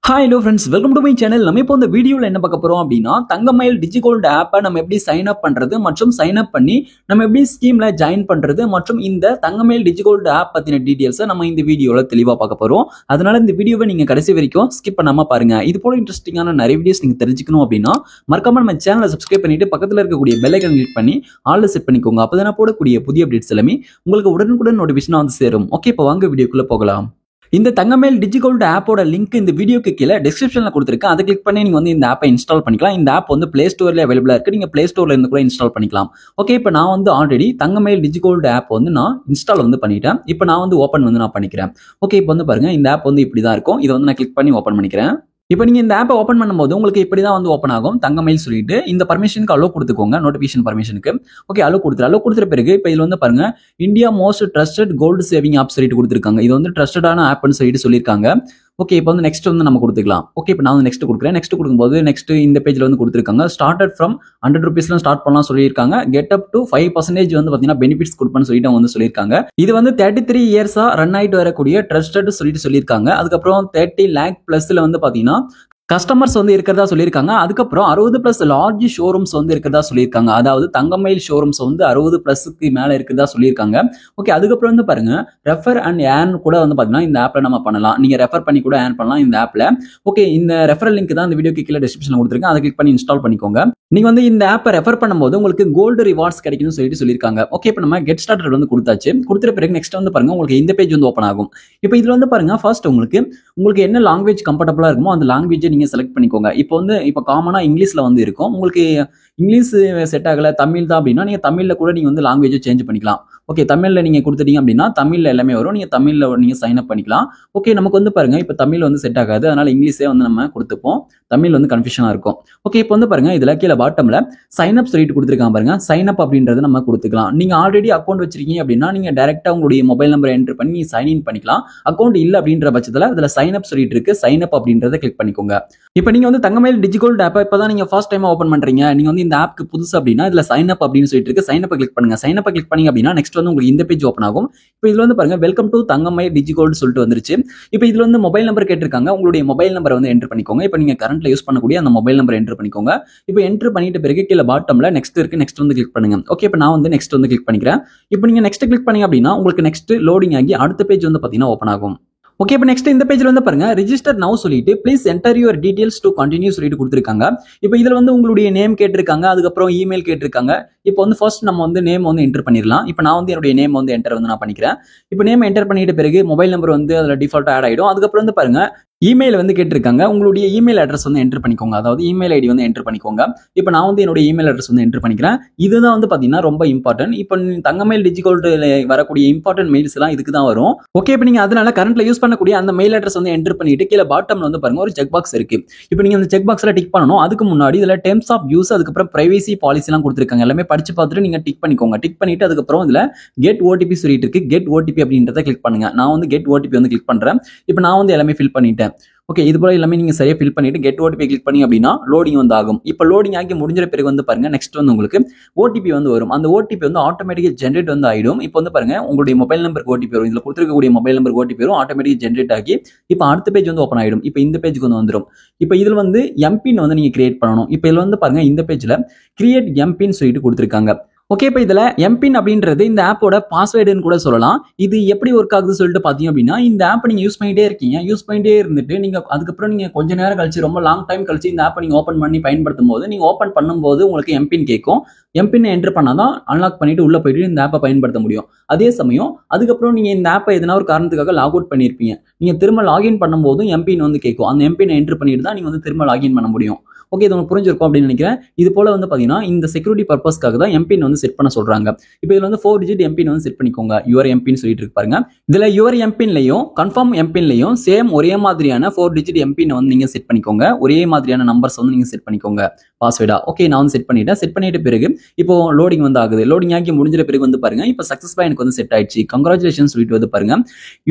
Hi hello friends, welcome to my channel. நம்ம இப்போ இந்த வீடியோல என்ன பார்க்க போறோம் அப்படின்னா தங்கமயில் டிஜிகோல்ட் ஆப்பை நம்ம எப்படி சைன் அப் பண்றது மற்றும் சைன் அப் பண்ணி நம்ம எப்படி ஸ்கீம்ல ஜாயின் பண்றது மற்றும் இந்த தங்கமயில் டிஜிகோல்ட் ஆப் பத்தின டீடைல்ஸ் நம்ம இந்த வீடியோல தெளிவா பார்க்க போறோம். அதனால இந்த வீடியோவை நீங்க கடைசி வரைக்கும் ஸ்கிப் பண்ணாம பாருங்க. இது போல இன்ட்ரெஸ்டிங்கான நிறைய வீடியோஸ் நீங்க தெரிஞ்சுக்கணும் அப்படின்னா மறக்காம நம்ம சேனலை சப்ஸ்கிரைப் பண்ணிட்டு பக்கத்துல இருக்கக்கூடிய பெல் ஐகான் கிளிக் பண்ணி ஆல்ல செட் பண்ணிக்கோங்க. அப்பதான் நான் போடக்கூடிய புதிய அப்டேட்ஸ் எல்லாமே உங்களுக்கு உடனுக்குடன் நோட்டிஃபிகேஷன் வந்து சேரும். ஓகே, இப்போ வாங்க வீடியோக்குள்ள போகலாம். இந்த தங்கமயில் டிஜிகோல்ட் ஆப்போட லிங்க் இந்த வீடியோக்கு கீழே டிஸ்கிரிப்ஷன்ல கொடுத்துருக்கேன். அதை கிளிக் பண்ணி நீங்க வந்து இந்த ஆப்பை இன்ஸ்டால் பண்ணிக்கலாம். இந்த ஆப் வந்து பிளே ஸ்டோர்ல அவைலபிளா இருக்கு. நீங்க பிளே ஸ்டோர்ல இருந்து கூட இன்ஸ்டால் பண்ணிக்கலாம். ஓகே, இப்போ நான் வந்து ஆல்ரெடி தங்கமயில் டிஜிகோல்ட் ஆப் வந்து நான் இன்ஸ்டால் வந்து பண்ணிட்டேன். இப்போ நான் வந்து ஓப்பன் வந்து நான் பண்ணிக்கிறேன். ஓகே, இப்போ வந்து பாருங்க இந்த ஆப் வந்து இப்படி தான் இருக்கும். இதை வந்து நான் கிளிக் பண்ணி ஓப்பன் பண்ணிக்கிறேன். இப்போ நீங்க இந்த ஆப்பை ஓப்பன் பண்ணும்போது உங்களுக்கு இப்படி தான் வந்து ஓப்பன் ஆகும். தங்கமயில் சொல்லிட்டு இந்த பர்மிஷனுக்கு அலோ கொடுத்துக்கோங்க. நோட்டிஃபிகேஷன் பர்மிஷனுக்கு ஓகே அலோ கொடுத்துற பிறகு இப்போ இதுல வந்து பாருங்க India most trusted gold saving app சொல்லிட்டு கொடுத்துருக்காங்க. இது வந்து ட்ரஸ்டடான ஆப்னு சொல்லிட்டு சொல்லியிருக்காங்க. ஓகே, இப்போ வந்து நெக்ஸ்ட் வந்து நம்ம கொடுத்துக்கலாம். ஓகே, இப்போ நான் வந்து நெக்ஸ்ட் கொடுக்குறேன். நெக்ஸ்ட் கொடுக்கும்போது நெக்ஸ்ட் இந்த பேஜ்ல வந்து கொடுத்துருக்காங்க. ஸ்டார்டட் ஃப்ரம் 100 rupeesலாம் ஸ்டார்ட் பண்ணலாம் சொல்லியிருக்காங்க. கெட் அப் டு 5% வந்து பாத்தீங்கன்னா பெனிஃபிட்ஸ் கொடுப்பேன்னு சொல்லிட்டு அவங்க வந்து சொல்லியிருக்காங்க. இது வந்து 33 இயர்ஸா ரன் ஆயிட்டு வரக்கூடிய ட்ரஸ்டட் சொல்லிட்டு சொல்லியிருக்காங்க. அதுக்கப்புறம் 30 lakh பிளஸ்ல வந்து பாத்தீங்கன்னா கஸ்டமர்ஸ் வந்து இருக்கிறதா சொல்லியிருக்காங்க. அதுக்கப்புறம் 60+ லார்ஜ் ஷோரூம்ஸ் வந்து இருக்கிறதா சொல்லியிருக்காங்க. அதாவது தங்கமயில் ஷோரூம்ஸ் வந்து 60+ மேல இருக்கிறதா சொல்லியிருக்காங்க. ஓகே, அதுக்கப்புறம் வந்து பாருங்க ரெஃபர் அண்ட் ஏர்ன் கூட வந்து பாத்தீங்கன்னா இந்த ஆப்ல நம்ம பண்ணலாம். நீங்க ரெஃபர் பண்ணி கூட ஏர்ன் பண்ணலாம் இந்த ஆப்ல. ஓகே, இந்த ரெஃபரல் லிங்க் தான் இந்த வீடியோக்கு கீழே டிஸ்கிரிப்ஷன்ல கொடுத்துருக்கேன். அதை கிளிக் பண்ணி இன்ஸ்டால் பண்ணிக்கோங்க. நீங்க வந்து இந்த ஆப்பை ரெஃபர் பண்ணும்போது உங்களுக்கு கோல்டு ரிவார்ட்ஸ் கிடைக்கும்னு சொல்லிட்டு சொல்லியிருக்காங்க. ஓகே, இப்போ நம்ம கெட் ஸ்டார்டட் வந்து கொடுத்தாச்சு. கொடுத்துற பிறகு நெக்ஸ்ட் வந்து பாருங்க உங்களுக்கு இந்த பேஜ் வந்து ஓப்பன் ஆகும். இப்போ இதுல வந்து பாருங்க ஃபர்ஸ்ட் உங்களுக்கு என்ன லாங்குவேஜ் கம்ஃபர்டபுளா இருக்குமோ அந்த லாங்குவேஜை நீங்க செலக்ட் பண்ணிக்கோங்க. இப்போ காமனா இங்கிலீஷ்ல வந்து இருக்கும். உங்களுக்கு இங்கிலீஷ் செட் ஆகல தமிழ் தான் அப்படின்னா நீங்க தமிழ்ல கூட நீங்க வந்து லாங்குவேஜ் சேஞ்ச் பண்ணிக்கலாம். ஓகே, தமிழ்ல நீங்க கொடுத்துட்டீங்க அப்படின்னா தமிழ்ல எல்லாமே வரும். நீங்க தமிழ்ல நீங்க சைன் அப் பண்ணிக்கலாம். ஓகே, நமக்கு வந்து பாருங்க இப்போ தமிழ் வந்து செட் ஆகாது. அதனால இங்கிலீஷே வந்து நம்ம கொடுத்துப்போம். தமிழ் வந்து கன்ஃபியூஷனா இருக்கும். ஓகே, இப்போ வந்து பாருங்க இதுல கீழே பாட்டம்ல சைன் அப் சொல்லிட்டு கொடுத்துருக்காங்க பாருங்க. சைன் அப் அப்படின்றது நம்ம கொடுத்துக்கலாம். நீங்க ஆல்ரெடி அக்கௌண்ட் வச்சிருக்கீங்க அப்படின்னா நீங்க டைரக்டா உங்களுடைய மொபைல் நம்பர் என்டர் பண்ணி சைன் இன் பண்ணிக்கலாம். அக்கௌண்ட் இல்ல அப்படின்ற பட்சத்துல அதுல சைன் அப் சொல்லிட்டு இருக்கு. சைன் அப் அப்படின்றத கிளிக் பண்ணிக்கோங்க. இப்போ நீங்க வந்து தங்கமயில் டிஜிகோல்ட் ஆப் இப்பதான் நீங்க ஃபர்ஸ்ட் டைம் ஓபன் பண்றீங்க, நீங்க வந்து இந்த ஆப்க்கு புதுசு அப்படின்னா இதுல சைன் அப் அப்படின்னு சொல்லிட்டு இருக்கு. சைன் அப் கிளிக் பண்ணுங்க. சைன் அப் கிளிக் பண்ணீங்க அப்படின்னா நெக்ஸ்ட் வந்து உங்களுக்கு இந்த பேஜ் ஓபன் ஆகும். இப்போ இதுல வந்து பாருங்க வெல்கம் டு தங்கமயில் டிஜிகோல்ட் சொல்லிட்டு வந்துருச்சு. இப்போ இதுல வந்து மொபைல் நம்பர் கேட்டிருக்காங்க. உங்களுடைய மொபைல் நம்பர் வந்து என்டர் பண்ணிக்கோங்க. இப்போ நீங்க கரண்ட்ல யூஸ் பண்ணக்கூடிய அந்த மொபைல் நம்பர் என்டர் பண்ணிக்கோங்க. இப்போ என்டர் பண்ணிட்ட பிறகு கீழே பாட்டம்ல நெக்ஸ்ட் இருக்கு. நெக்ஸ்ட் வந்து கிளிக் பண்ணுங்க. ஓகே, இப்போ நான் வந்து நெக்ஸ்ட் வந்து கிளிக் பண்ணிக்கிறேன். இப்போ நீங்க நெக்ஸ்ட் கிளிக் பண்ணீங்க அப்படின்னா உங்களுக்கு நெக்ஸ்ட் லோடிங் ஆகி அடுத்த பேஜ் வந்து பாத்தீங்கன்னா ஓபன் ஆகும். ஓகே, இப்போ நெக்ஸ்ட் இந்த பேஜ்ல வந்து பாருங்க ரிஜிஸ்டர் நவ் சொல்லிட்டு please enter your details to continue சொல்லிட்டு கொடுத்துருக்காங்க. இப்போ இதுல வந்து உங்களுடைய நேம் கேட்டிருக்காங்க. அதுக்கப்புறம் இமெயில் கேட்டிருக்காங்க. இப்போ வந்து ஃபர்ஸ்ட் நம்ம வந்து நேம் வந்து என்டர் பண்ணிடலாம். இப்போ நான் வந்து என்னுடைய நேம் வந்து என்டர் வந்து நான் பண்ணிக்கிறேன். இப்போ நேம் என்டர் பண்ணிட்ட பிறகு மொபைல் நம்பர் வந்து அதுல டிஃபால்ட் ஆட் ஆயிடும். அதுக்கப்புறம் வந்து பாருங்க இமெயில் வந்து கேட்டிருக்காங்க. உங்களுடைய இமெயில் அட்ரஸ் வந்து என்டர் பண்ணிக்கோங்க. அதாவது இமெயில் ஐடி வந்து என்டர் பண்ணிக்கோங்க. இப்போ நான் வந்து என்னுடைய இமெயில் அட்ரஸ் வந்து என்டர் பண்ணிக்கிறேன். இதுதான் வந்து பாத்தீங்கன்னா ரொம்ப இம்பார்ட்டன்ட். இப்போ தங்கமயில் டிஜிகோல்ட்ல வரக்கூடிய இம்பார்ட்டன்ட் மெயில்ஸ் எல்லாம் இதுக்கு தான் வரும். ஓகே, இப்போ நீங்க அதனால கரண்ட்ல யூஸ் பண்ணக்கூடிய அந்த மெயில் அட்ரஸ் வந்து என்டர் பண்ணிட்டு கீழே பாட்டம்ல வந்து பாருங்க ஒரு செக் பாக்ஸ் இருக்கு. இப்போ நீங்க அந்த செக் பாக்ஸ்ல டிக் பண்ணணும். அதுக்கு முன்னாடி இதுல டெர்ம்ஸ் ஆஃப் யூஸ் அதுக்கப்புறம் பிரைவசி பாலிசி எல்லாம் கொடுத்துருக்காங்க. எல்லாமே படிச்சு பார்த்துட்டு நீங்க டிக் பண்ணிக்கோங்க. டிக் பண்ணிட்டு அதுக்கப்புறம் இதுல கெட் ஓடிபி சொல்லிட்டு இருக்கு. கெட் ஓடிபி அப்படின்றத கிளிக் பண்ணுங்க. நான் வந்து கெட் ஓடிபி வந்து கிளிக் பண்றேன். இப்போ நான் வந்து எல்லாமே ஃபில் பண்ணிட்டேன். ஓகே, இது போல எல்லாமே நீங்க சரியா ஃபில் பண்ணிட்டு கெட் ஓடிபி கிளிக் பண்ணி அப்படின்னா லோடிங் வந்து ஆகும். இப்போ லோடிங் ஆகி முடிஞ்ச பிறகு வந்து பாருங்க நெக்ஸ்ட் வந்து உங்களுக்கு ஓடிபி வந்து வரும். அந்த ஓடிபி வந்து ஆட்டோமேட்டிக்கா ஜென்ரேட் வந்து ஆயிடும். இப்போ வந்து பாருங்க உங்களுடைய மொபைல் நம்பருக்கு ஓடிபி வரும். இதுல கொடுத்துருக்கக்கூடிய மொபைல் நம்பருக்கு ஓடிபி வரும். ஆட்டோமேட்டிக் ஜென்ரேட் ஆகி இப்போ அடுத்த பேஜ் வந்து ஓப்பன் ஆயிடும். இப்போ இந்த பேஜுக்கு வந்து வந்துடும். இப்போ இதுல வந்து எம்பின் வந்து நீங்க கிரியேட் பண்ணணும். இப்போ இதுல வந்து பாருங்க இந்த பேஜ்ல கிரியேட் எம்பின் சொல்லிட்டு கொடுத்துருக்காங்க. ஓகே, இப்போ இதுல எம்பின் அப்படின்றது இந்த ஆப்போட பாஸ்வேர்டுன்னு கூட சொல்லலாம். இது எப்படி ஒர்க் ஆகுது சொல்லிட்டு பாத்தீங்க அப்படின்னா இந்த ஆப் நீங்க யூஸ் பண்ணிட்டே இருக்கீங்க. யூஸ் பண்ணிட்டே இருந்துட்டு நீங்க அதுக்கப்புறம் நீங்க கொஞ்ச நேரம் கழிச்சு ரொம்ப லாங் டைம் கழிச்சு இந்த ஆப்பை நீங்க ஓப்பன் பண்ணி பயன்படுத்தும் போது நீங்க ஓப்பன் பண்ணும்போது உங்களுக்கு எம்பின் கேட்கும். எம்பின் என்டர் பண்ணாதான் அன்லாக் பண்ணிட்டு உள்ள போயிட்டு இந்த ஆப்பை பயன்படுத்த முடியும். அதே சமயம் அதுக்கப்புறம் நீங்க இந்த ஆப்பை எதனா ஒரு காரணத்துக்காக லாக் அவுட் பண்ணிருப்பீங்க. நீங்க திரும்ப லாகின் பண்ணும்போதும் எம்பின் வந்து கேட்கும். அந்த எம்பின் என்டர் பண்ணிட்டு தான் நீங்க வந்து திரும்ப லாகின் பண்ண முடியும். ஓகே, இது உங்களுக்கு புரிஞ்சிருக்கும் அப்படின்னு நினைக்கிறேன். இது போல வந்து பாத்தீங்கன்னா இந்த செக்யூரிட்டி பர்பஸ்க்காக தான் எம்பின் வந்து செட் பண்ண சொல்றாங்க. இப்போ இதுல வந்து 4 digit எம்பின் வந்து செட் பண்ணிக்கோங்க. யுவர் எம்பின் சொல்லிட்டு இருக்கு பாருங்க. இதுல யுவர் எம்பின்லயும் கன்ஃபார்ம் எம்பின்லயும் சேம் ஒரே மாதிரியான 4 digit எம்பின் வந்து நீங்க செட் பண்ணிக்கோங்க. ஒரே மாதிரியான நம்பர்ஸ் வந்து நீங்க செட் பண்ணிக்கோங்க பாஸ்வேர்டா. ஓகே, நான் வந்து செட் பண்ணிட்டேன். செட் பண்ணிட்ட பிறகு இப்போ லோடிங் வந்து ஆகுது. லோடிங் ஆகி முடிஞ்ச பிறகு வந்து பாருங்க இப்போ சக்சஸ்ஃபுல்லா எனக்கு வந்து செட் ஆயிடுச்சு. கங்க்ராச்சுலேஷன் சொல்லிட்டு வந்து பாருங்க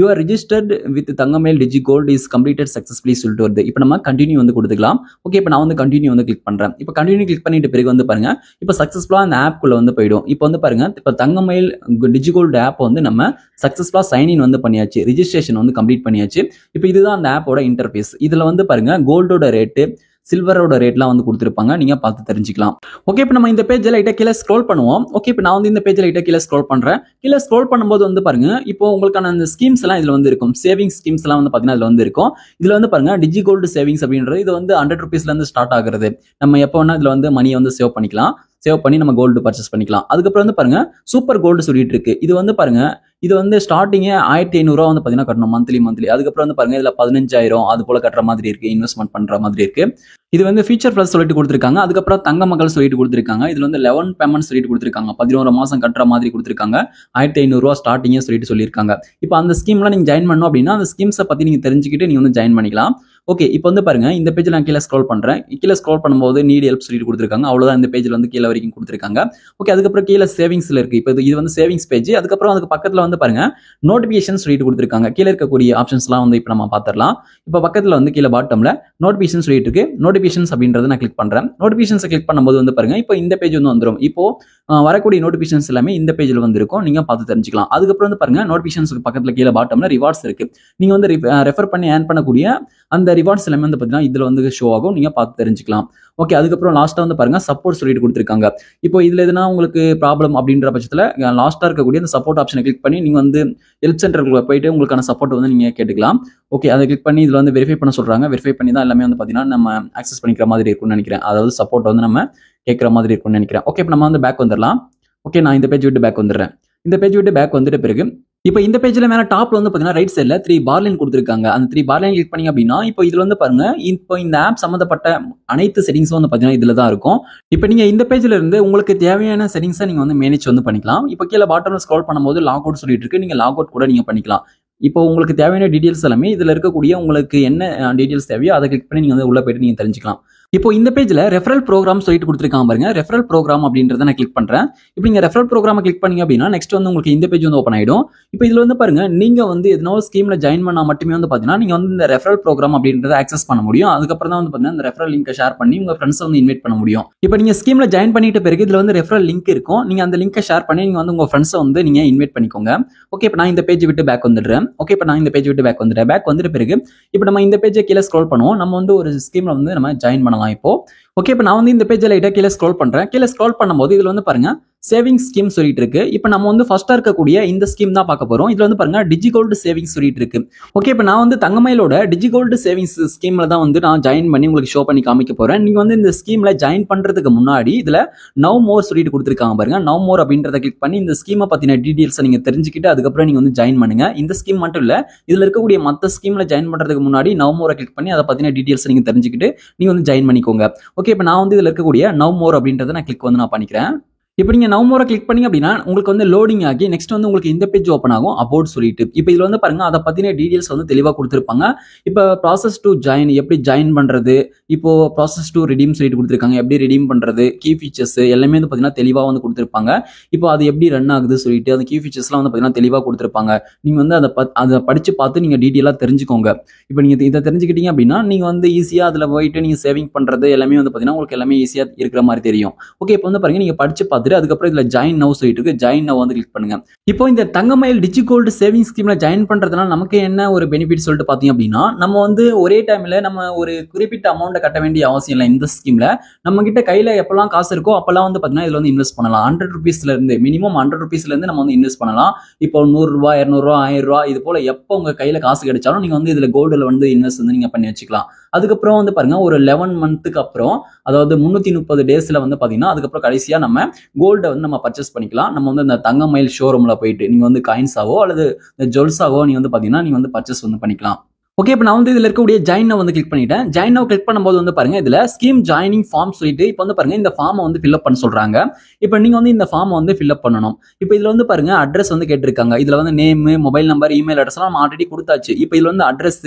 your registered with Thangamayil DigiGold is completed successfully சொல்லிட்டு வருது. இப்போ நம்ம கண்டினியூ வந்து கொடுத்துக்கலாம். ஓகே, இப்போ நான் வந்து கண்டினியூ வந்து கிளிக் பண்றேன். இப்போ கண்டினியூ கிளிக் பண்ணிட்டு பிறகு வந்து பாருங்க இப்போ சக்சஸ்ஃபுல்லா அந்த ஆப்குள்ள வந்து போயிடும். இப்போ வந்து பாருங்க, இப்போ தங்கமயில் டிஜிகோல்டு ஆப் வந்து நம்ம சக்சஸ்ஃபுல்லா சைன்இன் வந்து பண்ணியாச்சு, ரிஜிஸ்ட்ரேஷன் வந்து கம்ப்ளீட் பண்ணியாச்சு. இப்போ இதுதான் அந்த ஆப்போட இன்டர்ஃபேஸ். இதுல வந்து பாருங்க கோல்டோட ரேட்டு, சில்வரோட ரேட்லாம் வந்து கொடுத்துருப்பாங்க, நீங்க பார்த்து தெரிஞ்சுக்கலாம். ஓகே, இப்போ நம்ம இந்த பேஜ் லைட்டா கீழே ஸ்க்ரோல் பண்ணுவோம். ஓகே, இப்போ நான் வந்து இந்த பேஜ் லைட்டா கீழே ஸ்க்ரோல் பண்றேன். கீழே ஸ்க்ரோல் பண்ணும்போது வந்து பாருங்க, இப்போ உங்களுக்கான அந்த ஸ்கீம்ஸ் எல்லாம் இதுல வந்து இருக்கும். சேவிங்ஸ் ஸ்கீம்ஸ் எல்லாம் வந்து பாத்தீங்கன்னா இதுல வந்து இருக்கும். இதுல வந்து பாருங்க டிஜி கோல்டு சேவிங்ஸ் அப்படின்றது இது வந்து 100 ருபீஸ்ல இருந்து ஸ்டார்ட் ஆகுறது. நம்ம எப்போ வேணா இதுல வந்து மணியை வந்து சேவ் பண்ணிக்கலாம், சேவ் பண்ணி நம்ம கோல்டு பர்ச்சேஸ் பண்ணிக்கலாம். அதுக்கப்புறம் வந்து பாருங்க சூப்பர் கோல்டு சொல்லிட்டு இருக்கு. இது வந்து பாருங்க, இது வந்து ஸ்டார்டிங்கே 1500 ரூபா வந்து பாத்தீங்கன்னா கட்டணும் மந்த்லி. அதுக்கப்புறம் வந்து பாருங்க இதுல 15,000 அது போல கட்டுற மாதிரி இருக்கு, இன்வெஸ்ட்மெண்ட் பண்ற மாதிரி இருக்கு. இது வந்து ஃபீச்சர் பிளஸ் சொல்லிட்டு கொடுத்துருக்காங்க. அதுக்கப்புறம் தங்க மகள் சொல்லிட்டு கொடுத்துருக்காங்க. இதுல வந்து 11 பேமெண்ட் சொல்லிட்டு கொடுத்துருக்காங்க, 11 மாசம் கட்டுற மாதிரி கொடுத்துருக்காங்க. 1500 ரூபா ஸ்டார்டிங்கே சொல்லிட்டு சொல்லியிருக்காங்க. இப்போ அந்த ஸ்கீம்ல நீங்க ஜாயின் பண்ணணும் அப்படின்னா அந்த ஸ்கீம்ஸை பத்தி நீங்க தெரிஞ்சுக்கிட்டு நீங்க வந்து ஜாயின் பண்ணிக்கலாம். ஓகே, இப்போ வந்து பாருங்க இந்த பேஜ்ல நான் கீழே ஸ்க்ரோல் பண்றேன். கீழே ஸ்க்ரோல் பண்ணும்போது நீட் ஹெல்ப் சொல்லிட்டு கொடுத்துருக்காங்க. அவ்வளவுதான், இந்த பேஜ்ல வந்து கீழே வரைக்கும் கொடுத்துருக்காங்க. ஓகே, அதுக்கப்புறம் கீழே சேவிங்ஸ்ல இருக்கு. இப்போ இது வந்து சேவிங்ஸ் பேஜ். அதுக்கப்புறம் அதுக்கு பக்கத்துல வந்து பாருங்க நோட்டிபிகேஷன் சொல்லிட்டு கொடுத்துருக்காங்க. கீழே இருக்கக்கூடிய ஆப்ஷன்ஸ்லாம் வந்து இப்போ நம்ம பார்த்துடலாம். இப்போ பக்கத்துல வந்து கீழே பாட்டம்ல நோட்டிபிகேஷன் சொல்லிட்டு இருக்கு. நோட்டிபிகேஷன்ஸ் அப்படின்றத நான் கிளிக் பண்றேன். நோட்டிபிகேஷன்ஸ் கிளிக் பண்ணும்போது வந்து பாருங்க இப்போ இந்த பேஜ் வந்து வந்துடும். இப்போ வரக்கூடிய நோட்டிபிகேஷன்ஸ் எல்லாமே இந்த பேஜ்ல வந்து இருக்கும், நீங்க பார்த்து தெரிஞ்சுக்கலாம். அதுக்கப்புறம் வந்து பாருங்க நோட்டிபிகேஷன்ஸ்க்கு பக்கத்துல கீழே பாட்டம்ல ரிவார்ட்ஸ் இருக்கு. நீங்க வந்து ரெஃபர் பண்ணி ஏர்ன் பண்ணக்கூடிய அந்த ரிவார்ட்ஸ் எல்லாமே வந்து பாத்தீங்கன்னா இதுல வந்து ஷோ ஆகும், நீங்க பார்த்து தெரிஞ்சுக்கலாம். ஓகே, அதுக்கப்புறம் லாஸ்டா வந்து பாருங்க சப்போர்ட் சொல்லிட்டு கொடுத்துருக்காங்க. இப்போ இதுல எதுனா உங்களுக்கு ப்ராப்ளம் அப்படின்ற பட்சத்துல லாஸ்டா இருக்கக்கூடிய அந்த சப்போர்ட் ஆப்ஷனை கிளிக் பண்ணி நீங்க வந்து ஹெல்ப் சென்டருக்கு போயிட்டு உங்களுக்கான சப்போர்ட் வந்து நீங்க கேட்டுக்கலாம். ஓகே, அதை கிளிக் பண்ணி இதுல வந்து வெரிஃபை பண்ண சொல்றாங்க. வெரிஃபை பண்ணி தான் எல்லாமே வந்து பாத்தீங்கன்னா நம்ம ஆக்சஸ் பண்ணிக்கிற மாதிரி இருக்கும்னு நினைக்கிறேன். அதாவது சப்போர்ட் வந்து நம்ம கேட்கிற மாதிரி இருக்கும்னு நினைக்கிறேன். ஓகே, இப்போ நம்ம வந்து பேக் வந்துடலாம். ஓகே, நான் இந்த பேஜ் விட்டு பேக் வந்துடுறேன். இந்த பேஜ் விட்டு பேக் வந்துட்ட பிறகு இப்போ இந்த பேஜ்ல மேல டாப்ல வந்து பாத்தீங்கன்னா ரைட் சைட்ல 3 பார் லைன் கொடுத்துருக்காங்க. அந்த 3 பார் லைன் கிளிக் பண்ணீங்க அப்படின்னா இப்போ இதுல வந்து பாருங்க இப்போ இந்த ஆப் சம்பந்தப்பட்ட அனைத்து செட்டிங்ஸும் வந்து பாத்தீங்கன்னா இதுல தான் இருக்கும். இப்போ நீங்க இந்த பேஜ்ல இருந்து உங்களுக்கு தேவையான செட்டிங்ஸை நீங்க வந்து மேனேஜ் வந்து பண்ணிக்கலாம். இப்போ கீழே பாட்டம்ல ஸ்க்ரோல் பண்ணும்போது லாக் அவுட் சொல்லிட்டு இருக்கு, நீங்க லாக் அவுட் கூட நீங்க பண்ணிக்கலாம். இப்போ உங்களுக்கு தேவையான டீடைல்ஸ் எல்லாமே இதுல இருக்கக்கூடிய உங்களுக்கு என்ன டீடைல்ஸ் தேவையோ அதை கிளிக் பண்ணி நீங்க வந்து உள்ள போயிட்டு நீங்க தெரிஞ்சுக்கலாம். இப்போ இந்த பேஜ்ல ரெஃபரல் ப்ரோக்ராம் சொல்லிட்டு கொடுத்துருக்காங்க பாருங்க. ரெஃபரல் ப்ரோக்ராம் அப்படின்றத நான் கிளிக் பண்றேன். இப்போ நீங்க ரெஃபரல் ப்ரோக்ராம் கிளிக் பண்ணீங்க அப்படின்னா நெக்ஸ்ட் வந்து உங்களுக்கு இந்த பேஜ் வந்து ஓப்பன் ஆயிடும். இப்போ இதுல வந்து பாருங்க நீங்க வந்து எதனா ஸ்கீம்ல ஜாயின் பண்ணா மட்டுமே வந்து பாத்தீங்கன்னா நீங்க வந்து இந்த ரெஃபரல் ப்ரோக்ராம் அப்படின்றத ஆக்சஸ் பண்ண முடியும். அதுக்கப்புறம் தான் வந்து பாத்தீங்கன்னா இந்த ரெஃபரல் லிங்கை ஷேர் பண்ணி உங்க ஃப்ரெண்ட்ஸ் வந்து இன்வைட் பண்ண முடியும். இப்போ நீங்க ஸ்கீம்ல ஜாயின் பண்ணிட்ட பிறகு இதுல வந்து ரெஃபரல் லிங்க் இருக்கும். நீங்க அந்த லிங்கை ஷேர் பண்ணி நீங்க வந்து உங்க ஃப்ரெண்ட்ஸை வந்து நீங்க இன்வைட் பண்ணிக்கோங்க. ஓகே, இப்போ நான் இந்த பேஜ் விட்டு பேக் வந்துடுறேன். ஓகே, இப்போ நான் இந்த பேஜ் விட்டு பேக் வந்துடுறேன். பேக் வந்துட்ட பிறகு இப்போ நம்ம இந்த பேஜை கீழே ஸ்க்ரோல் பண்ணுவோம். நம்ம வந்து ஒரு ஸ்கீம்ல வந்து நம்ம ஜாயின் பண்ணலாம் இப்போ. ஓகே, இப்போ நான் வந்து இந்த பேஜ் லைட்டா கீழே ஸ்க்ரோல் பண்றேன். கீழே ஸ்க்ரோல் பண்ணும்போது இதுல வந்து பாருங்க சேவிங்ஸ் ஸ்கீம் சொல்லிட்டு இருக்கு. இப்போ நம்ம வந்து ஃபர்ஸ்டா இருக்கக்கூடிய இந்த ஸ்கீம் தான் பார்க்க போறோம். இதுல வந்து பாருங்க டிஜிகோல்டு சேவிங்ஸ் சொல்லிட்டு இருக்கு. ஓகே, இப்போ நான் வந்து தங்கமயிலோட டிஜிகோல்டு சேவிங்ஸ் ஸ்கீம்ல தான் வந்து நான் ஜாயின் பண்ணி உங்களுக்கு ஷோ பண்ணி காமிக்க போறேன். நீங்க வந்து இந்த ஸ்கீம்ல ஜாயின் பண்றதுக்கு முன்னாடி இதுல நவ் மோர் சொல்லிட்டு கொடுத்துருக்காங்க பாருங்க. நவ் மோர் அப்படின்றத கிளிக் பண்ணி இந்த ஸ்கீமை பத்தின டீடைல்ஸ் நீங்க தெரிஞ்சுக்கிட்டு அதுக்கப்புறம் நீங்க வந்து ஜாயின் பண்ணுங்க. இந்த ஸ்கீம் மட்டும் இல்ல, இதுல இருக்கக்கூடிய மற்ற ஸ்கீம்ல ஜாயின் பண்றதுக்கு முன்னாடி நவ் மோரை கிளிக் பண்ணி அதை பத்தின டீடைல்ஸ் நீங்க தெரிஞ்சுக்கிட்டு நீங்க வந்து ஜாயின் பண்ணிக்கோங்க. ஓகே, இப்போ நான் வந்து இதுல இருக்கக்கூடிய நவ் மோர் அப்படின்றத நான் கிளிக் வந்து நான் பண்ணிக்கிறேன். இப்போ நீங்க நவ் மோரை கிளிக் பண்ணீங்க அப்படின்னா உங்களுக்கு வந்து லோடிங் ஆகி நெக்ஸ்ட் வந்து உங்களுக்கு இந்த பேஜ் ஓப்பன் ஆகும் அபவுட் சொல்லிட்டு. இப்போ இதுல வந்து பாருங்க அதை பத்தின டீடைல்ஸ் வந்து தெளிவா கொடுத்துருப்பாங்க. இப்போ ப்ராசஸ் டு ஜாயின், எப்படி ஜாயின் பண்றது, இப்போ ப்ராசஸ் டு ரிடீம் சொல்லிட்டு கொடுத்துருக்காங்க, எப்படி ரிடீம் பண்றது, கீ ஃபீச்சர்ஸ் எல்லாமே வந்து பாத்தீங்கன்னா தெளிவா வந்து கொடுத்துருப்பாங்க. இப்போ அது எப்படி ரன் ஆகுது சொல்லிட்டு அந்த கீ ஃபீச்சர்ஸ்லாம் வந்து பாத்தீங்கன்னா தெளிவா கொடுத்துருப்பாங்க. நீங்க வந்து அதை படிச்சு பார்த்து நீங்க டீடைலா தெரிஞ்சுக்கோங்க. இப்போ நீங்க இதை தெரிஞ்சுக்கிட்டீங்க அப்படின்னா நீங்க வந்து ஈஸியா அதுல போயிட்டு நீங்க சேவிங் பண்றது எல்லாமே வந்து பாத்தீங்கன்னா உங்களுக்கு எல்லாமே ஈஸியா இருக்கிற மாதிரி தெரியும். ஓகே, இப்போ வந்து பாருங்க நீங்க படிச்சு பார்த்து அதுக்கப்புறம் இதுல ஜாயின் நவ் சொல்லிட்டு இருக்கு, ஜாயின் நவ் வந்து கிளிக் பண்ணுங்க. இப்போ இந்த தங்கமயில் டிஜிகோல்டு சேவிங்ஸ் ஸ்கீம்ல ஜாயின் பண்றதுனால நமக்கு என்ன ஒரு பெனிஃபிட் சொல்லிட்டு பாத்தீங்க அப்படின்னா நம்ம வந்து ஒரே டைம்ல நம்ம ஒரு குறிப்பிட்ட அமௌண்ட் கட்ட வேண்டிய அவசியம் இல்லை. இந்த ஸ்கீம்ல நம்ம கிட்ட கையில எப்பெல்லாம் காசு இருக்கோ அப்பெல்லாம் வந்து பாத்தீங்கன்னா இதுல வந்து இன்வெஸ்ட் பண்ணலாம். 100 ருபீஸ்ல இருந்து மினிமம் 100 ருபீஸ்ல இருந்து நம்ம வந்து இன்வெஸ்ட் பண்ணலாம். இப்போ 100 ரூபாய் 200 ரூபாய் 1000 ரூபாய் இது போல எப்போ உங்க கையில காசு கிடைச்சாலும் நீங்க வந்து இதுல கோல்டுல வந்து இன்வெஸ்ட் வந்து நீங்க பண்ணி வச்சுக்கலாம். அதுக்கப்புறம் வந்து பாருங்க ஒரு 11 மந்த்துக்கு அப்புறம் அதாவது 330 டேஸ்ல வந்து பாத்தீங்கன்னா அதுக்கப்புறம் கடைசியா நம்ம கோல்டை வந்து நம்ம பர்ச்சேஸ் பண்ணிக்கலாம். நம்ம வந்து இந்த தங்கமயில் ஷோரூம்ல போயிட்டு நீங்க வந்து காயின்ஸாவோ அல்லது இந்த ஜுவல்ஸாவோ நீங்க வந்து பாத்தீங்கன்னா நீங்க வந்து பர்ச்சேஸ் வந்து பண்ணிக்கலாம். ஓகே, இப்போ நான் வந்து இதுல இருக்கக்கூடிய ஜாயின் நவ் வந்து கிளிக் பண்ணிட்டேன். ஜாயின் நவ் கிளிக் பண்ணும்போது வந்து பாருங்க இதுல ஸ்கீம் ஜாயினிங் ஃபார்ம் சொல்லிட்டு இப்போ வந்து பாருங்க இந்த ஃபார்மை வந்து ஃபில்அப் பண்ண சொல்றாங்க. இப்போ நீங்க வந்து இந்த ஃபார்மை வந்து ஃபில்அப் பண்ணணும். இப்போ இதுல வந்து பாருங்க அட்ரஸ் வந்து கேட்டிருக்காங்க. இதுல வந்து name, mobile number, email address எல்லாம் ஆல்ரெடி கொடுத்தாச்சு. இப்போ இதுல வந்து அட்ரஸ்,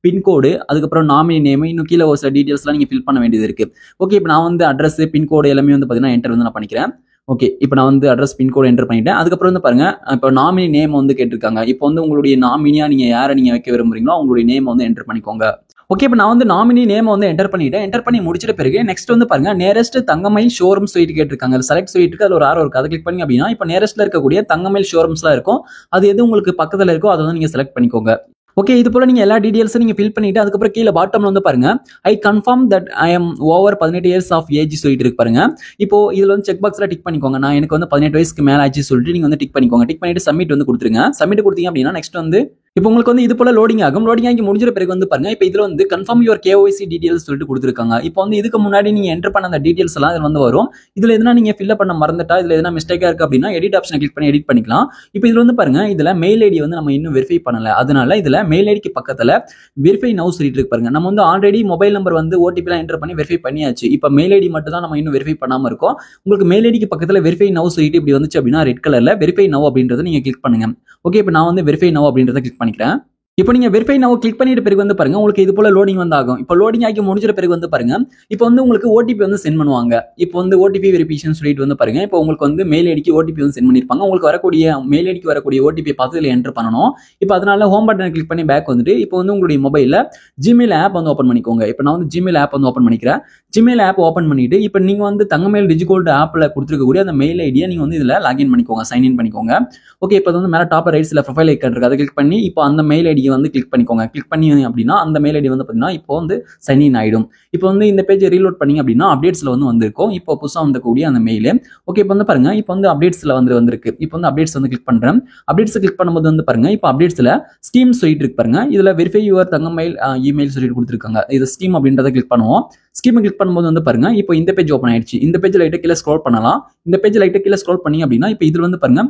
பின்கோடு, அதுக்கப்புறம் நாமினி நேம், இன்னும் கீழே ஒரு சில டீடைல்ஸ்லாம் நீங்க ஃபில் பண்ண வேண்டியது இருக்கு. ஓகே, இப்போ நான் வந்து அட்ரஸ், பின்கோடு எல்லாமே வந்து பாத்தீங்கன்னா என்டர் வந்து நான் பண்ணிக்கிறேன். ஓகே, இப்போ நான் வந்து அட்ரஸ் பின்கோடு என்டர் பண்ணிட்டேன். அதுக்கப்புறம் வந்து பாருங்க இப்போ நாமினி நேம் வந்து கேட்டிருக்காங்க. இப்போ வந்து உங்களுடைய நாமினியா நீங்க யாரை நீங்க வைக்க விரும்புறீங்களோ அவங்களுடைய நேம் வந்து என்டர் பண்ணிக்கோங்க. ஓகே, இப்போ நான் வந்து நாமினி நேம் வந்து என்டர் பண்ணிட்டேன். என்டர் பண்ணி முடிச்சிட்ட பிறகு நெக்ஸ்ட் வந்து பாருங்க நேரஸ்ட் தங்கமயில் ஷோரூம் சொல்லிட்டு கேட்டிருக்காங்க. அது செலக்ட் சொல்லிட்டு இருக்கு. அதுல ஒரு ஆரோ இருக்கு. அதை கிளிக் பண்ணி அப்படின்னா இப்போ நேரஸ்ட்ல இருக்கக்கூடிய தங்கமயில் ஷோரூம்ஸ்லாம் இருக்கும். அது எது உங்களுக்கு பக்கத்துல இருக்கோ அதை வந்து நீங்க செலக்ட் பண்ணிக்கோங்க. ஓகே, இது போல நீங்க எல்லா டீடைல்ஸும் நீங்க ஃபில் பண்ணிட்டு அதுக்கப்புறம் கீழே பாட்டம்ல வந்து பாருங்க I confirm that I am over 18 years of age சொல்லிட்டு இருக்கு பாருங்க. இப்போ இதுல வந்து செக் பாக்ஸ்ல டிக் பண்ணிக்கோங்க. நான் எனக்கு வந்து 18 வயசுக்கு மேல ஆச்சு சொல்லிட்டு நீங்க வந்து டிக் பண்ணிக்கோங்க. டிக் பண்ணிட்டு சப்மிட் வந்து கொடுத்துருங்க. சப்மிட் கொடுத்தீங்க அப்படின்னா நெக்ஸ்ட் வந்து இப்போ உங்களுக்கு வந்து இது போல லோடிங் ஆகும். லோடிங் ஆகி முடிஞ்ச பிறகு வந்து பாருங்க இப்போ இதுல வந்து கன்ஃபார்ம் யுவர் KYC டீடைல்ஸ் சொல்லிட்டு கொடுத்துருக்காங்க. இப்போ வந்து இதுக்கு முன்னாடி நீங்க என்டர் பண்ண அந்த டீடைல்ஸ் எல்லாம் இதுல வந்து வரும். இதுல எதனா நீங்க ஃபில் பண்ண மறந்துட்டா இதுல எதனா மிஸ்டேக்கா இருக்கு அப்படின்னா எடிட் ஆப்ஷனை கிளிக் பண்ணி எடிட் பண்ணிக்கலாம். இப்போ இதுல வந்து பாருங்க இதுல மெயில் ஐடி வந்து நம்ம இன்னும் வெரிஃபை பண்ணல. அதனால இதுல மெயில் ஐடிக்கு பக்கத்துல வெரிஃபை நவ் சொல்லிட்டு இருக்கு பாருங்க. நம்ம வந்து ஆல்ரெடி மொபைல் நம்பர் வந்து OTP எல்லாம் என்டர் பண்ணி வெரிஃபை பண்ணியாச்சு. இப்போ மெயில் ஐடி மட்டும் தான் நம்ம இன்னும் வெரிஃபை பண்ணாம இருக்கோம். உங்களுக்கு மெயில் ஐடிக்கு பக்கத்துல வெரிஃபை நவ் சொல்லிட்டு இப்படி வந்துச்சு அப்படின்னா ரெட் கலர்ல வெரிஃபை நவ் அப்படின்றத நீங்க கிளிக் பண்ணுங்க. ஓகே, இப்போ நான் வந்து வெரிஃபை நவ் அப்படின்றத கிளிக் பண்ணிக்கிறேன். இப்போ நீங்க வெரிஃபை நவ் கிளிக் பண்ணிட்டு பிறகு வந்து பாருங்க உங்களுக்கு இது போல லோடிங் வந்து ஆகும். இப்போ லோடிங் ஆகி முடிஞ்ச பிறகு வந்து பாருங்க இப்போ வந்து உங்களுக்கு OTP வந்து சென்ட் பண்ணுவாங்க. இப்போ வந்து OTP வெரிஃபிகேஷன் சொல்லிட்டு வந்து பாருங்க இப்போ உங்களுக்கு வந்து மெயில் ஐடிக்கு OTP வந்து சென்ட் பண்ணிருப்பாங்க. உங்களுக்கு வரக்கூடிய மெயில் ஐடிக்கு வரக்கூடிய OTP பார்த்து இதுல என்டர் பண்ணணும். இப்போ அதனால ஹோம் பட்டனை கிளிக் பண்ணி பேக் வந்துட்டு இப்போ வந்து உங்களுடைய மொபைல்ல Gmail ஆப் வந்து ஓப்பன் பண்ணிக்கோங்க. இப்போ நான் வந்து Gmail ஆப் வந்து ஓப்பன் பண்ணிக்கிறேன். Gmail ஆப் ஓப்பன் பண்ணிட்டு இப்போ நீங்க வந்து தங்கமயில் டிஜிகோல்டு ஆப்ல கொடுத்துருக்கக்கூடிய அந்த மெயில் ஐடியை நீங்க வந்து இதுல லாகின் பண்ணிக்கோங்க, சைன் இன் பண்ணிக்கோங்க. ஓகே, இப்போ வந்து மேல டாப் ரைட் சைடுல ப்ரொஃபைல் ஐகான் இருக்கு. அதை கிளிக் பண்ணி இப்போ அந்த மெயில் ஐடியை வந்து கிளிக் பண்ணிக்கோங்க. கிளிக் பண்ணி அப்படின்னா அந்த மெயில் ஐடி வந்து பாத்தீங்கன்னா இப்போ வந்து சைன் இன் ஆயிடும். இப்போ வந்து இந்த பேஜ் ரீலோட் பண்ணீங்க அப்படின்னா அப்டேட்ஸ்ல வந்து வந்திருக்கும். இப்போ புதுசா வந்தக்கூடிய அந்த மெயில். ஓகே, இப்போ வந்து பாருங்க இப்போ வந்து அப்டேட்ஸ்ல வந்திருக்கு. இப்போ வந்து அப்டேட்ஸ் வந்து கிளிக் பண்றேன். அப்டேட்ஸ் கிளிக் பண்ணும்போது வந்து பாருங்க இப்போ அப்டேட்ஸ்ல ஸ்கீம் சொல்லிட்டு இருக்கு பாருங்க. இதுல வெரிஃபை யுவர் தங்கமயில் இமெயில் சொல்லிட்டு கொடுத்துருக்காங்க. இது ஸ்கீம் அப்படின்றத கிளிக் பண்ணுவோம். ஸ்கீம் கிளிக் பண்ணும்போது வந்து பாருங்க இப்போ இந்த பேஜ் ஓப்பன் ஆயிடுச்சு. இந்த பேஜ் லைட்டா கீழே ஸ்க்ரோல் பண்ணலாம். இந்த பேஜ் லைட்டா கீழே ஸ்க்ரோல் பண்ணி அப்படின்னா இப்போ இதுல வந்து பாருங்க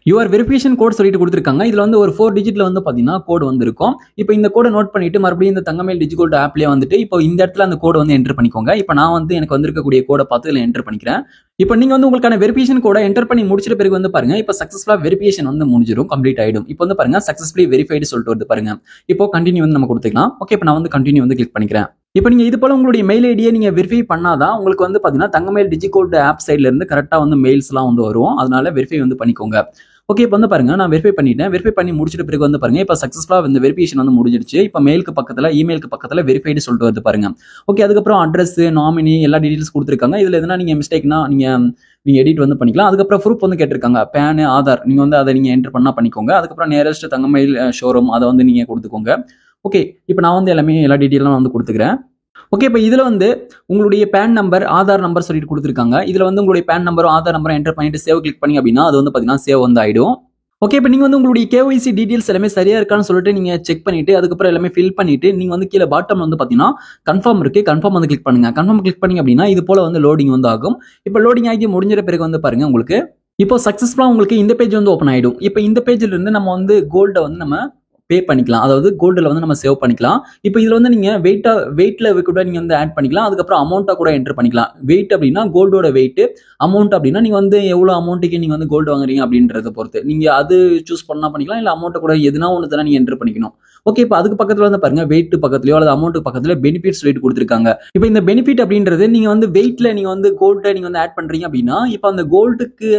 யுவர் வெரிஃபிகேஷன் கோட் சொல்லிட்டு கொடுத்துருக்காங்க. இதுல வந்து ஒரு 4 டிஜிட்ல வந்து பாத்தீங்கன்னா கோட் வந்திருக்கும். இப்போ இந்த கோடை நோட் பண்ணிட்டு மறுபடியும் இந்த தங்கமயில் டிஜிகோல்டு ஆப்லயே வந்துட்டு இப்போ இந்த இடத்துல அந்த கோடை வந்து என்டர் பண்ணிக்கோங்க. இப்போ நான் வந்து எனக்கு வந்திருக்கக்கூடிய கோடை பார்த்து இதுல என்டர் பண்ணிக்கிறேன். இப்போ நீங்க வந்து உங்களுக்கான வெரிஃபிகேஷன் கோடை என்டர் பண்ணி முடிச்சிட்ட பிறகு வந்து பாருங்க இப்போ சக்சஸ்ஃபுல்லா வெரிஃபிகேஷன் வந்து முடிஞ்சிடும், கம்ப்ளீட் ஆயிடும். இப்போ வந்து பாருங்க சக்சஸ்ஃபுல்லி வெரிஃபைடு சொல்லிட்டு வருது பாருங்க. இப்போ கண்டினியூ வந்து நம்ம கொடுத்துக்கலாம். ஓகே, இப்போ நான் வந்து கண்டினியூ வந்து கிளிக் பண்ணிக்கிறேன். இப்போ நீங்க இது போல உங்களுடைய மெயில் ஐடியை நீங்க வெரிஃபை பண்ணாதான் உங்களுக்கு வந்து பாத்தீங்கன்னா தங்கமயில் டிஜிகோல்டு ஆப் சைட்ல இருந்து கரெக்டா வந்து மெயில்ஸ் எல்லாம் வந்து வரும். அதனால வெரிஃபை வந்து பண்ணிக்கோங்க. ஓகே, இப்போ வந்து பாருங்க நான் வெரிஃபை பண்ணிட்டேன். வெரிஃபை பண்ணி முடிச்சிட்ட பிறகு வந்து பாருங்க இப்போ சக்சஸ்ஃபுல்லா இந்த வெரிஃபிகேஷன் வந்து முடிஞ்சிடுச்சு. இப்போ மெயிலுக்கு பக்கத்துல இமெயிலுக்கு பக்கத்துல வெரிஃபைடு சொல்லிட்டு வருது பாருங்க. ஓகே, அதுக்கப்புறம் அட்ரஸ், நாமினி எல்லா டீடைல்ஸ் கொடுத்துருக்காங்க. இதுல எதனா நீங்க மிஸ்டேக்னா நீங்க எடிட் வந்து பண்ணிக்கலாம். அதுக்கப்புறம் ப்ரூஃப் வந்து கேட்டிருக்காங்க, பேன், ஆதார். நீங்க வந்து அதை நீங்க என்டர் பண்ணா பண்ணிக்கோங்க. அதுக்கப்புறம் நியரஸ்ட் தங்கமயில் ஷோரூம் அதை வந்து நீங்க கொடுத்துக்கோங்க. ஓகே, இப்போ நான் வந்து எல்லா டீட்டெயிலும் வந்து கொடுத்துக்கிறேன். ஓகே, இப்போ இதுல வந்து உங்களுடைய பேன் நம்பர், ஆதார் நம்பர் சொல்லிட்டு கொடுத்துருக்காங்க. இதுல வந்து உங்களுடைய பேன் நம்பரும் ஆதார் நம்பரும் என்டர் பண்ணிட்டு சேவ் கிளிக் பண்ணி அப்படின்னா அது வந்து பாத்தீங்கன்னா சேவ் வந்து ஆயிடும். ஓகே, இப்போ நீங்க வந்து உங்களுடைய KYC டீடைல்ஸ் எல்லாமே சரியா இருக்கான்னு சொல்லிட்டு நீங்க செக் பண்ணிட்டு அதுக்கப்புறம் எல்லாமே ஃபில் பண்ணிட்டு நீங்க வந்து கீழே பாட்டம் வந்து பாத்தீங்கன்னா கன்ஃபார்ம் இருக்கு, கன்ஃபார்ம் வந்து கிளிக் பண்ணுங்க. கன்ஃபார்ம் கிளிக் பண்ணீங்க அப்படின்னா இது போல வந்து லோடிங் வந்து ஆகும். இப்போ லோடிங் ஆகி முடிஞ்ச பிறகு வந்து பாருங்க உங்களுக்கு இப்போ சக்சஸ்ஃபுல்லா உங்களுக்கு இந்த பேஜ் வந்து ஓப்பன் ஆயிடும். இப்போ இந்த பேஜ்ல இருந்து நம்ம வந்து கோல்டை வந்து நம்ம பே பண்ணிக்கலாம். அதாவது கோல்டில் வந்து நம்ம சேவ் பண்ணிக்கலாம். இப்போ இதுல வந்து நீங்க வெயிட்ல கூட நீங்க வந்து ஆட் பண்ணிக்கலாம். அதுக்கப்புறம் அமௌண்ட்டா கூட என்டர் பண்ணிக்கலாம். வெயிட் அப்படின்னா கோல்டோட வெயிட், அமௌண்ட் அப்படின்னா நீங்க வந்து எவ்வளவு அமௌண்ட்டுக்கு நீங்க வந்து கோல்டு வாங்குறீங்க அப்படின்றத பொறுத்து நீங்க அது சூஸ் பண்ணா பண்ணிக்கலாம். இல்ல அமௌண்ட்டை கூட எதுனா ஒன்று தானே நீங்க என்டர் பண்ணிக்கணும். ஓகே, இப்போ அதுக்கு பக்கத்துல வந்து பாருங்க வெயிட் பக்கத்துலயோ அல்லது அமௌண்ட் பக்கத்துல பெனிஃபிட்ஸ் ரேட் கொடுத்துருக்காங்க. இப்போ இந்த பெனிஃபிட் அப்படின்றது நீங்க வந்து வெயிட்ல நீங்க வந்து கோல்டை நீங்க வந்து ஆட் பண்றீங்க அப்படின்னா இப்போ அந்த கோல்டுக்கு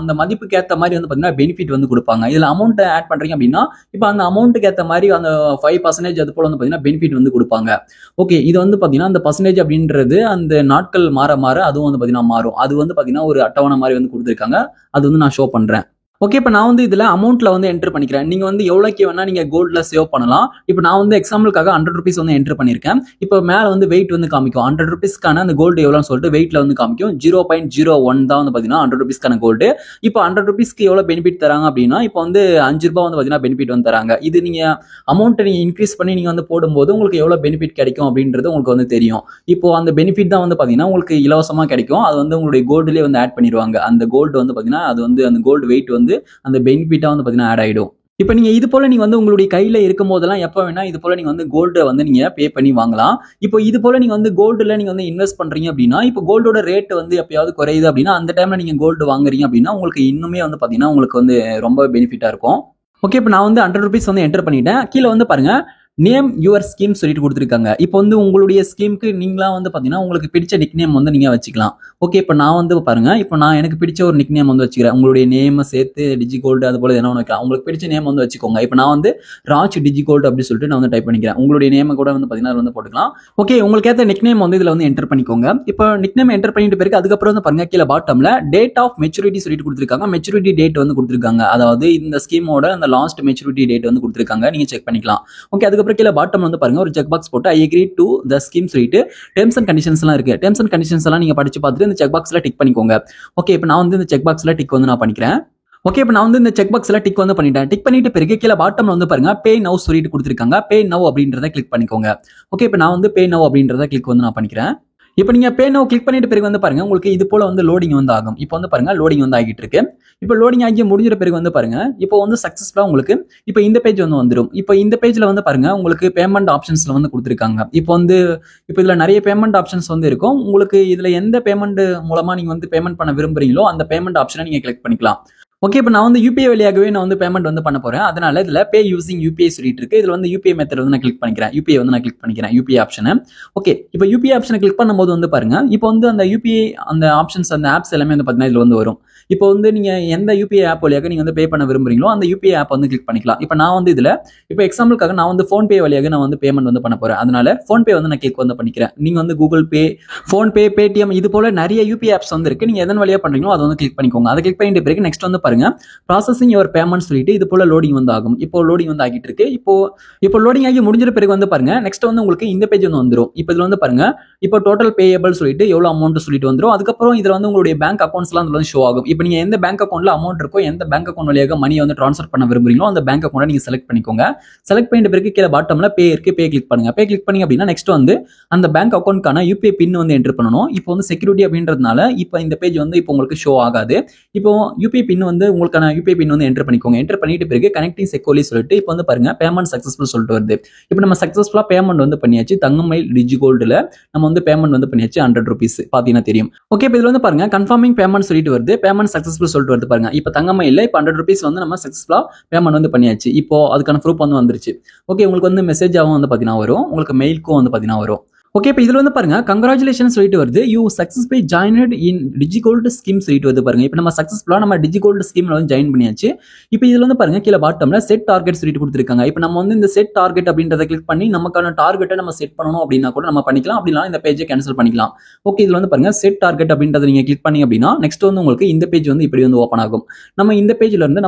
அந்த மதிப்புக்கு ஏற்ற மாதிரி வந்து பாத்தீங்கன்னா பெனிஃபிட் வந்து கொடுப்பாங்க. இதுல அமௌண்ட் ஆட் பண்றீங்க அப்படின்னா இப்போ அந்த அமௌண்ட்டுக்கு ஏற்ற மாதிரி அந்த 5% அது போல வந்து பாத்தீங்கன்னா பெனிஃபிட் வந்து கொடுப்பாங்க. ஓகே, இது வந்து பாத்தீங்கன்னா அந்த பர்சன்டேஜ் அப்படின்றது அந்த நாட்கள் மாற மாற அதுவும் வந்து பாத்தீங்கன்னா மாறும். அது வந்து பாத்தீங்கன்னா ஒரு அட்டவணை மாதிரி வந்து கொடுத்துருக்காங்க. அது வந்து நான் ஷோ பண்றேன். ஓகே, இப்போ நான் வந்து இதுல அமௌண்ட்ல வந்து என்டர் பண்ணிக்கிறேன். நீங்க வந்து எவ்வளோக்கு வேணா நீங்க கோல்ட்ல சேவ் பண்ணலாம். இப்போ நான் வந்து எக்ஸாம்பிளுக்காக 100 rupees வந்து என்டர் பண்ணிருக்கேன். இப்போ மேல வந்து வெயிட் வந்து காமிக்கும் 100 rupeesக்கான அந்த கோல்டு எவ்வளோன்னு சொல்லிட்டு வெயிட்ல வந்து காமிக்கும் 0.01 தான் வந்து பாத்தீங்கன்னா 100 rupeesக்கான கோல்டு. இப்போ 100 rupeesக்கு எவ்வளவு பெனிஃபிட் தராங்க அப்படின்னா இப்போ வந்து 5 ரூபாய் வந்து பாத்தீங்கன்னா பெனிஃபிட் வந்து தராங்க. இது நீங்க அமௌண்ட்டை நீங்க இன்க்ரீஸ் பண்ணி நீங்க வந்து போடும்போது உங்களுக்கு எவ்வளவு பெனிஃபிட் கிடைக்கும் அப்படின்றது உங்களுக்கு வந்து தெரியும். இப்போ அந்த பெனிஃபிட் தான் வந்து பாத்தீங்கன்னா உங்களுக்கு இலவசமா கிடைக்கும். அது வந்து உங்களுடைய கோல்டுலயே வந்து ஆட் பண்ணிடுவாங்க. அந்த கோல்டு வந்து பாத்தீங்கன்னா அது வந்து அந்த கோல்டு வெயிட் வந்து அந்த பெனிஃபிட்டா வந்து பாத்தீங்கன்னா ஆட் ஆயிடும். இப்போ நீங்க இது போல நீங்க வந்து உங்களுடைய கையில இருக்கும் போதெல்லாம் எப்ப வேணா இது போல நீங்க வந்து கோல்டு வந்து நீங்க பே பண்ணி வாங்கலாம். இப்போ இது போல நீங்க வந்து கோல்டுல நீங்க வந்து இன்வெஸ்ட் பண்றீங்க அப்படின்னா இப்போ கோல்டோட ரேட் வந்து எப்பயாவது குறையுது அப்படின்னா அந்த டைம்ல நீங்க கோல்டு வாங்குறீங்க அப்படின்னா உங்களுக்கு இன்னுமே வந்து பாத்தீங்கன்னா உங்களுக்கு வந்து ரொம்ப பெனிஃபிட்டா இருக்கும். ஓகே, இப்போ நான் வந்து 100 rupees வந்து என்டர் பண்ணிட்டேன். கீழே வந்து பாருங்க நேம் யுவர் ஸ்கீம் சொல்லிட்டு கொடுத்துருக்காங்க. இப்போ வந்து உங்களுடைய ஸ்கீமுக்கு நீங்களா வந்து பார்த்தீங்கன்னா உங்களுக்கு பிடிச்ச நிக் நேம் வந்து நீங்கள் வச்சுக்கலாம். ஓகே, இப்போ நான் வந்து பாருங்க, இப்போ நான் எனக்கு பிடிச்ச ஒரு நிக் நேம் வந்து வச்சுக்கிறேன். உங்களுடைய நேம் சேர்த்து டிஜிகோல்டு அது போல என்ன ஒன்று வைக்கலாம். உங்களுக்கு பிடிச்ச நேம் வந்து வச்சுக்கோங்க. இப்போ நான் வந்து ராஜ் டிஜிகோல்டு அப்படின்னு சொல்லிட்டு நான் வந்து டைப் பண்ணிக்கிறேன். உங்களுடைய நேமை கூட வந்து பார்த்தீங்கன்னா அதில் வந்து போட்டுக்கலாம். ஓகே, உங்களுக்கு ஏற்ற நிக் நேம் வந்து இதில் வந்து என்டர் பண்ணிக்கோங்க. இப்போ நிக் நேம் என்டர் பண்ணிட்டு பிறகு அதுக்கப்புறம் வந்து பாருங்க கீழே பாட்டம்ல டேட் ஆஃப் மெச்சூரிட்டி சொல்லிட்டு கொடுத்துருக்காங்க. மெச்சூரிட்டி டேட் வந்து கொடுத்துருக்காங்க. அதாவது இந்த ஸ்கீமோட அந்த லாஸ்ட் மெச்சூரிட்டி டேட் வந்து கொடுத்துருக்காங்க. நீங்க செக் பண்ணிக்கலாம். ஓகே, அதுக்கப்புறம் கீழே பாட்டம் வந்து பாருங்க ஒரு செக் பாக்ஸ் போட்டு I agree to the scheme சொல்லிட்டு டெர்ம்ஸ் அண்ட் கண்டிஷன்ஸ் எல்லாம் இருக்கு. டெர்ம்ஸ் அண்ட் கண்டிஷன்ஸ் எல்லாம் நீங்க படிச்சு பார்த்துட்டு இந்த செக் பாக்ஸ்ல டிக் பண்ணிக்கோங்க. ஓகே, இப்போ நான் வந்து இந்த செக் பாக்ஸ்ல டிக் வந்து நான் பண்ணிக்கிறேன். ஓகே, இப்போ நான் வந்து இந்த செக் பாக்ஸ்ல டிக் வந்து பண்ணிட்டேன். டிக் பண்ணிட்டு பிறகு கீழே பாட்டம்ல வந்து பாருங்க பே நவ் சொல்லிட்டு கொடுத்துருக்காங்க. பே நவ் அப்படின்றத கிளிக் பண்ணிக்கோங்க. ஓகே, இப்போ நான் வந்து பே நவ் அப்படின்றத கிளிக் வந்து நான் பண்ணிக்கிறேன். இப்போ நீங்க பே நவ் கிளிக் பண்ணிட்டு பிறகு வந்து பாருங்க உங்களுக்கு இது போல வந்து லோடிங் வந்து ஆகும். இப்போ வந்து பாருங்க லோடிங் வந்து ஆகிட்டு இருக்கு. இப்போ லோடிங் ஆகி முடிஞ்சிற பிறகு வந்து பாருங்க இப்போ வந்து சக்சஸ்ஃபுல்லா உங்களுக்கு இப்போ இந்த பேஜ் வந்து வந்துடும். இப்போ இந்த பேஜ்ல வந்து பாருங்க உங்களுக்கு பேமெண்ட் ஆப்ஷன்ஸ்ல வந்து கொடுத்துருக்காங்க. இப்போ இதுல நிறைய பேமெண்ட் ஆப்ஷன்ஸ் வந்து இருக்கும். உங்களுக்கு இதுல எந்த பேமெண்ட் மூலமா நீங்க வந்து பேமெண்ட் பண்ண விரும்புறீங்களோ அந்த பேமெண்ட் ஆப்ஷனை நீங்க கிளிக் பண்ணிக்கலாம். ஓகே, இப்போ நான் வந்து யூபிஐ வழியாகவே நான் வந்து பேமெண்ட் வந்து பண்ண போறேன். அதனால இதுல பே யூசிங் யூபிஐ சொல்லிட்டு இருக்கு. இதுல வந்து யூபிஐ மெத்தட் வந்து நான் கிளிக் பண்ணிக்கிறேன். யூபிஐ வந்து நான் கிளிக் பண்ணிக்கிறேன். UPI option. ஓகே, இப்போ யூபிஐ ஆப்ஷனை கிளிக் பண்ணும்போது வந்து பாருங்க இப்போ வந்து அந்த யூபிஐ அந்த ஆப்ஷன்ஸ் அந்த ஆப்ஸ் எல்லாமே வந்து பாத்தீங்கன்னா இதுல வந்து வரும். இப்போ வந்து நீங்க எந்த யூபிஐ ஆப் வழியாக நீங்க வந்து பே பண்ண விரும்புறீங்களோ அந்த யூபிஐ ஆப் வந்து கிளிக் பண்ணிக்கலாம். இப்போ நான் வந்து இதுல இப்போ எக்ஸாம்பிளுக்காக நான் வந்து போன் பே வழியாக நான் வந்து பேமெண்ட் வந்து பண்ண போறேன். அதனால போன் பே வந்து நான் கிளிக் வந்து பண்ணிக்கிறேன். நீங்க வந்து கூகுள் பே, போன் பே, பேடிஎம் இது போல நிறைய யூபிஐ ஆப்ஸ் வந்து இருக்கு. நீங்க எதன் வழியா பண்றீங்களோ அதை வந்து கிளிக் பண்ணிக்கோங்க. அதை கிளிக் பண்ணிட்டு பிறகு நெக்ஸ்ட் வந்து பாருங்க ப்ராசஸிங் யுவர் பேமெண்ட் சொல்லிட்டு இது போல லோடிங் வந்து ஆகும். இப்போ லோடிங் வந்து ஆகிட்டு இருக்கு. இப்போ லோடிங் ஆகி முடிஞ்சிற பிறகு வந்து பாருங்க நெக்ஸ்ட் வந்து உங்களுக்கு இந்த பேஜ் வந்து வந்துடும். இப்போ இதுல வந்து பாருங்க இப்போ டோட்டல் பேயபிள் சொல்லிட்டு எவ்வளவு அமௌண்ட் சொல்லிட்டு வந்துடும். அதுக்கப்புறம் இதுல வந்து உங்களுடைய பேங்க் அக்கௌண்ட்ஸ் எல்லாம் வந்து ஷோ ஆகும். இப்போ நீங்க எந்த பேங்க் அக்கௌண்ட்ல அமௌண்ட் இருக்கோ எந்த பேங்க் அக்கௌண்ட் வழியாக மணியை வந்து ட்ரான்ஸ்ஃபர் பண்ண விரும்புறீங்களோ அந்த பேங்க் அக்கௌண்ட்டை நீங்க செலக்ட் பண்ணிக்கோங்க. செலக்ட் பண்ணிட்ட பிறகு கீழே பாட்டம்ல பே இருக்கு. பே கிளிக் பண்ணுங்க. பே கிளிக் பண்ணி அப்படின்னா நெக்ஸ்ட் வந்து அந்த பேங்க் அக்கௌண்ட்கான யூபிஐ பின் வந்து என்டர் பண்ணணும். இப்போ வந்து செக்யூரிட்டி அப்படின்றதுனால இப்போ இந்த பேஜ் வந்து இப்போ உங்களுக்கு ஷோ ஆகாது. இப்போ யூபிஐ பின் வந்து உங்களுக்கான யூபிஐ பின் வந்து என்டர் பண்ணிக்கோங்க. என்டர் பண்ணிட்டு பிறகு கனெக்டிங் செக்யூரிட்டி சொல்லிட்டு இப்போ வந்து பாருங்க பேமெண்ட் சக்சஸ்ஃபுல் சொல்லிட்டு வருது. இப்போ நம்ம சக்சஸ்ஃபுல்லா பேமெண்ட் வந்து பண்ணியாச்சு. தங்கமயில் டிஜிகோல்டுல நம்ம வந்து பேமெண்ட் வந்து பண்ணியாச்சு. 100 rupees பாத்தீங்கன்னா தெரியும். ஓகே, இப்போ இதுல வந்து பாருங்க கன்ஃபார்மிங் பேமெண்ட் சொல்லிட்டு வருது. பேமெண்ட் சக்சஸ்ஃபுல் சொல்லிட்டு வருது பாருங்க. இப்போ தங்கமயில்ல இப்போ 100 rupees வந்து நம்ம சக்சஸ்ஃபுல்லா பேமெண்ட் வந்து பண்ணியாச்சு. இப்போ அதுக்கான ப்ரூஃப் வந்து வந்துருச்சு. ஓகே, உங்களுக்கு வந்து மெசேஜாவும் வந்து பாத்தீங்கன்னா வரும். உங்களுக்கு மெயிலுக்கும் வந்து பாத்தீங்கன்னா வரும். ஓகே, இப்போ இதுல வந்து பாருங்க கங்க்ராச்சுலேஷன் சொல்லிட்டு வருது. You successfully joint in DigiGold scheme சொல்லிட்டு வருது பாருங்க. இப்போ நம்ம சக்சஸ்ஃபுல்லா நம்ம டிஜிகோல்டு ஸ்கீம்ல வந்து ஜாயின் பண்ணியாச்சு. இப்போ இதுல வந்து பாருங்க கீழே பாட்டம்ல செட் டார்கெட் சொல்லிட்டு கொடுத்துருக்காங்க. இப்போ நம்ம வந்து இந்த செட் டார்கெட் அப்படின்றத கிளிக் பண்ணி நமக்கான டார்கெட்டை நம்ம செட் பண்ணணும் அப்படின்னா கூட நம்ம பண்ணிக்கலாம். அப்படின்னா இந்த பேஜை கேன்சல் பண்ணிக்கலாம். ஓகே, இதுல வந்து பாருங்க செட் டார்கெட் அப்படின்றத நீங்க கிளிக் பண்ணி அப்படின்னா நெக்ஸ்ட் வந்து உங்களுக்கு இந்த பேஜ் வந்து இப்படி வந்து ஓப்பன் ஆகும். நம்ம இந்த பேஜ்ல இருந்து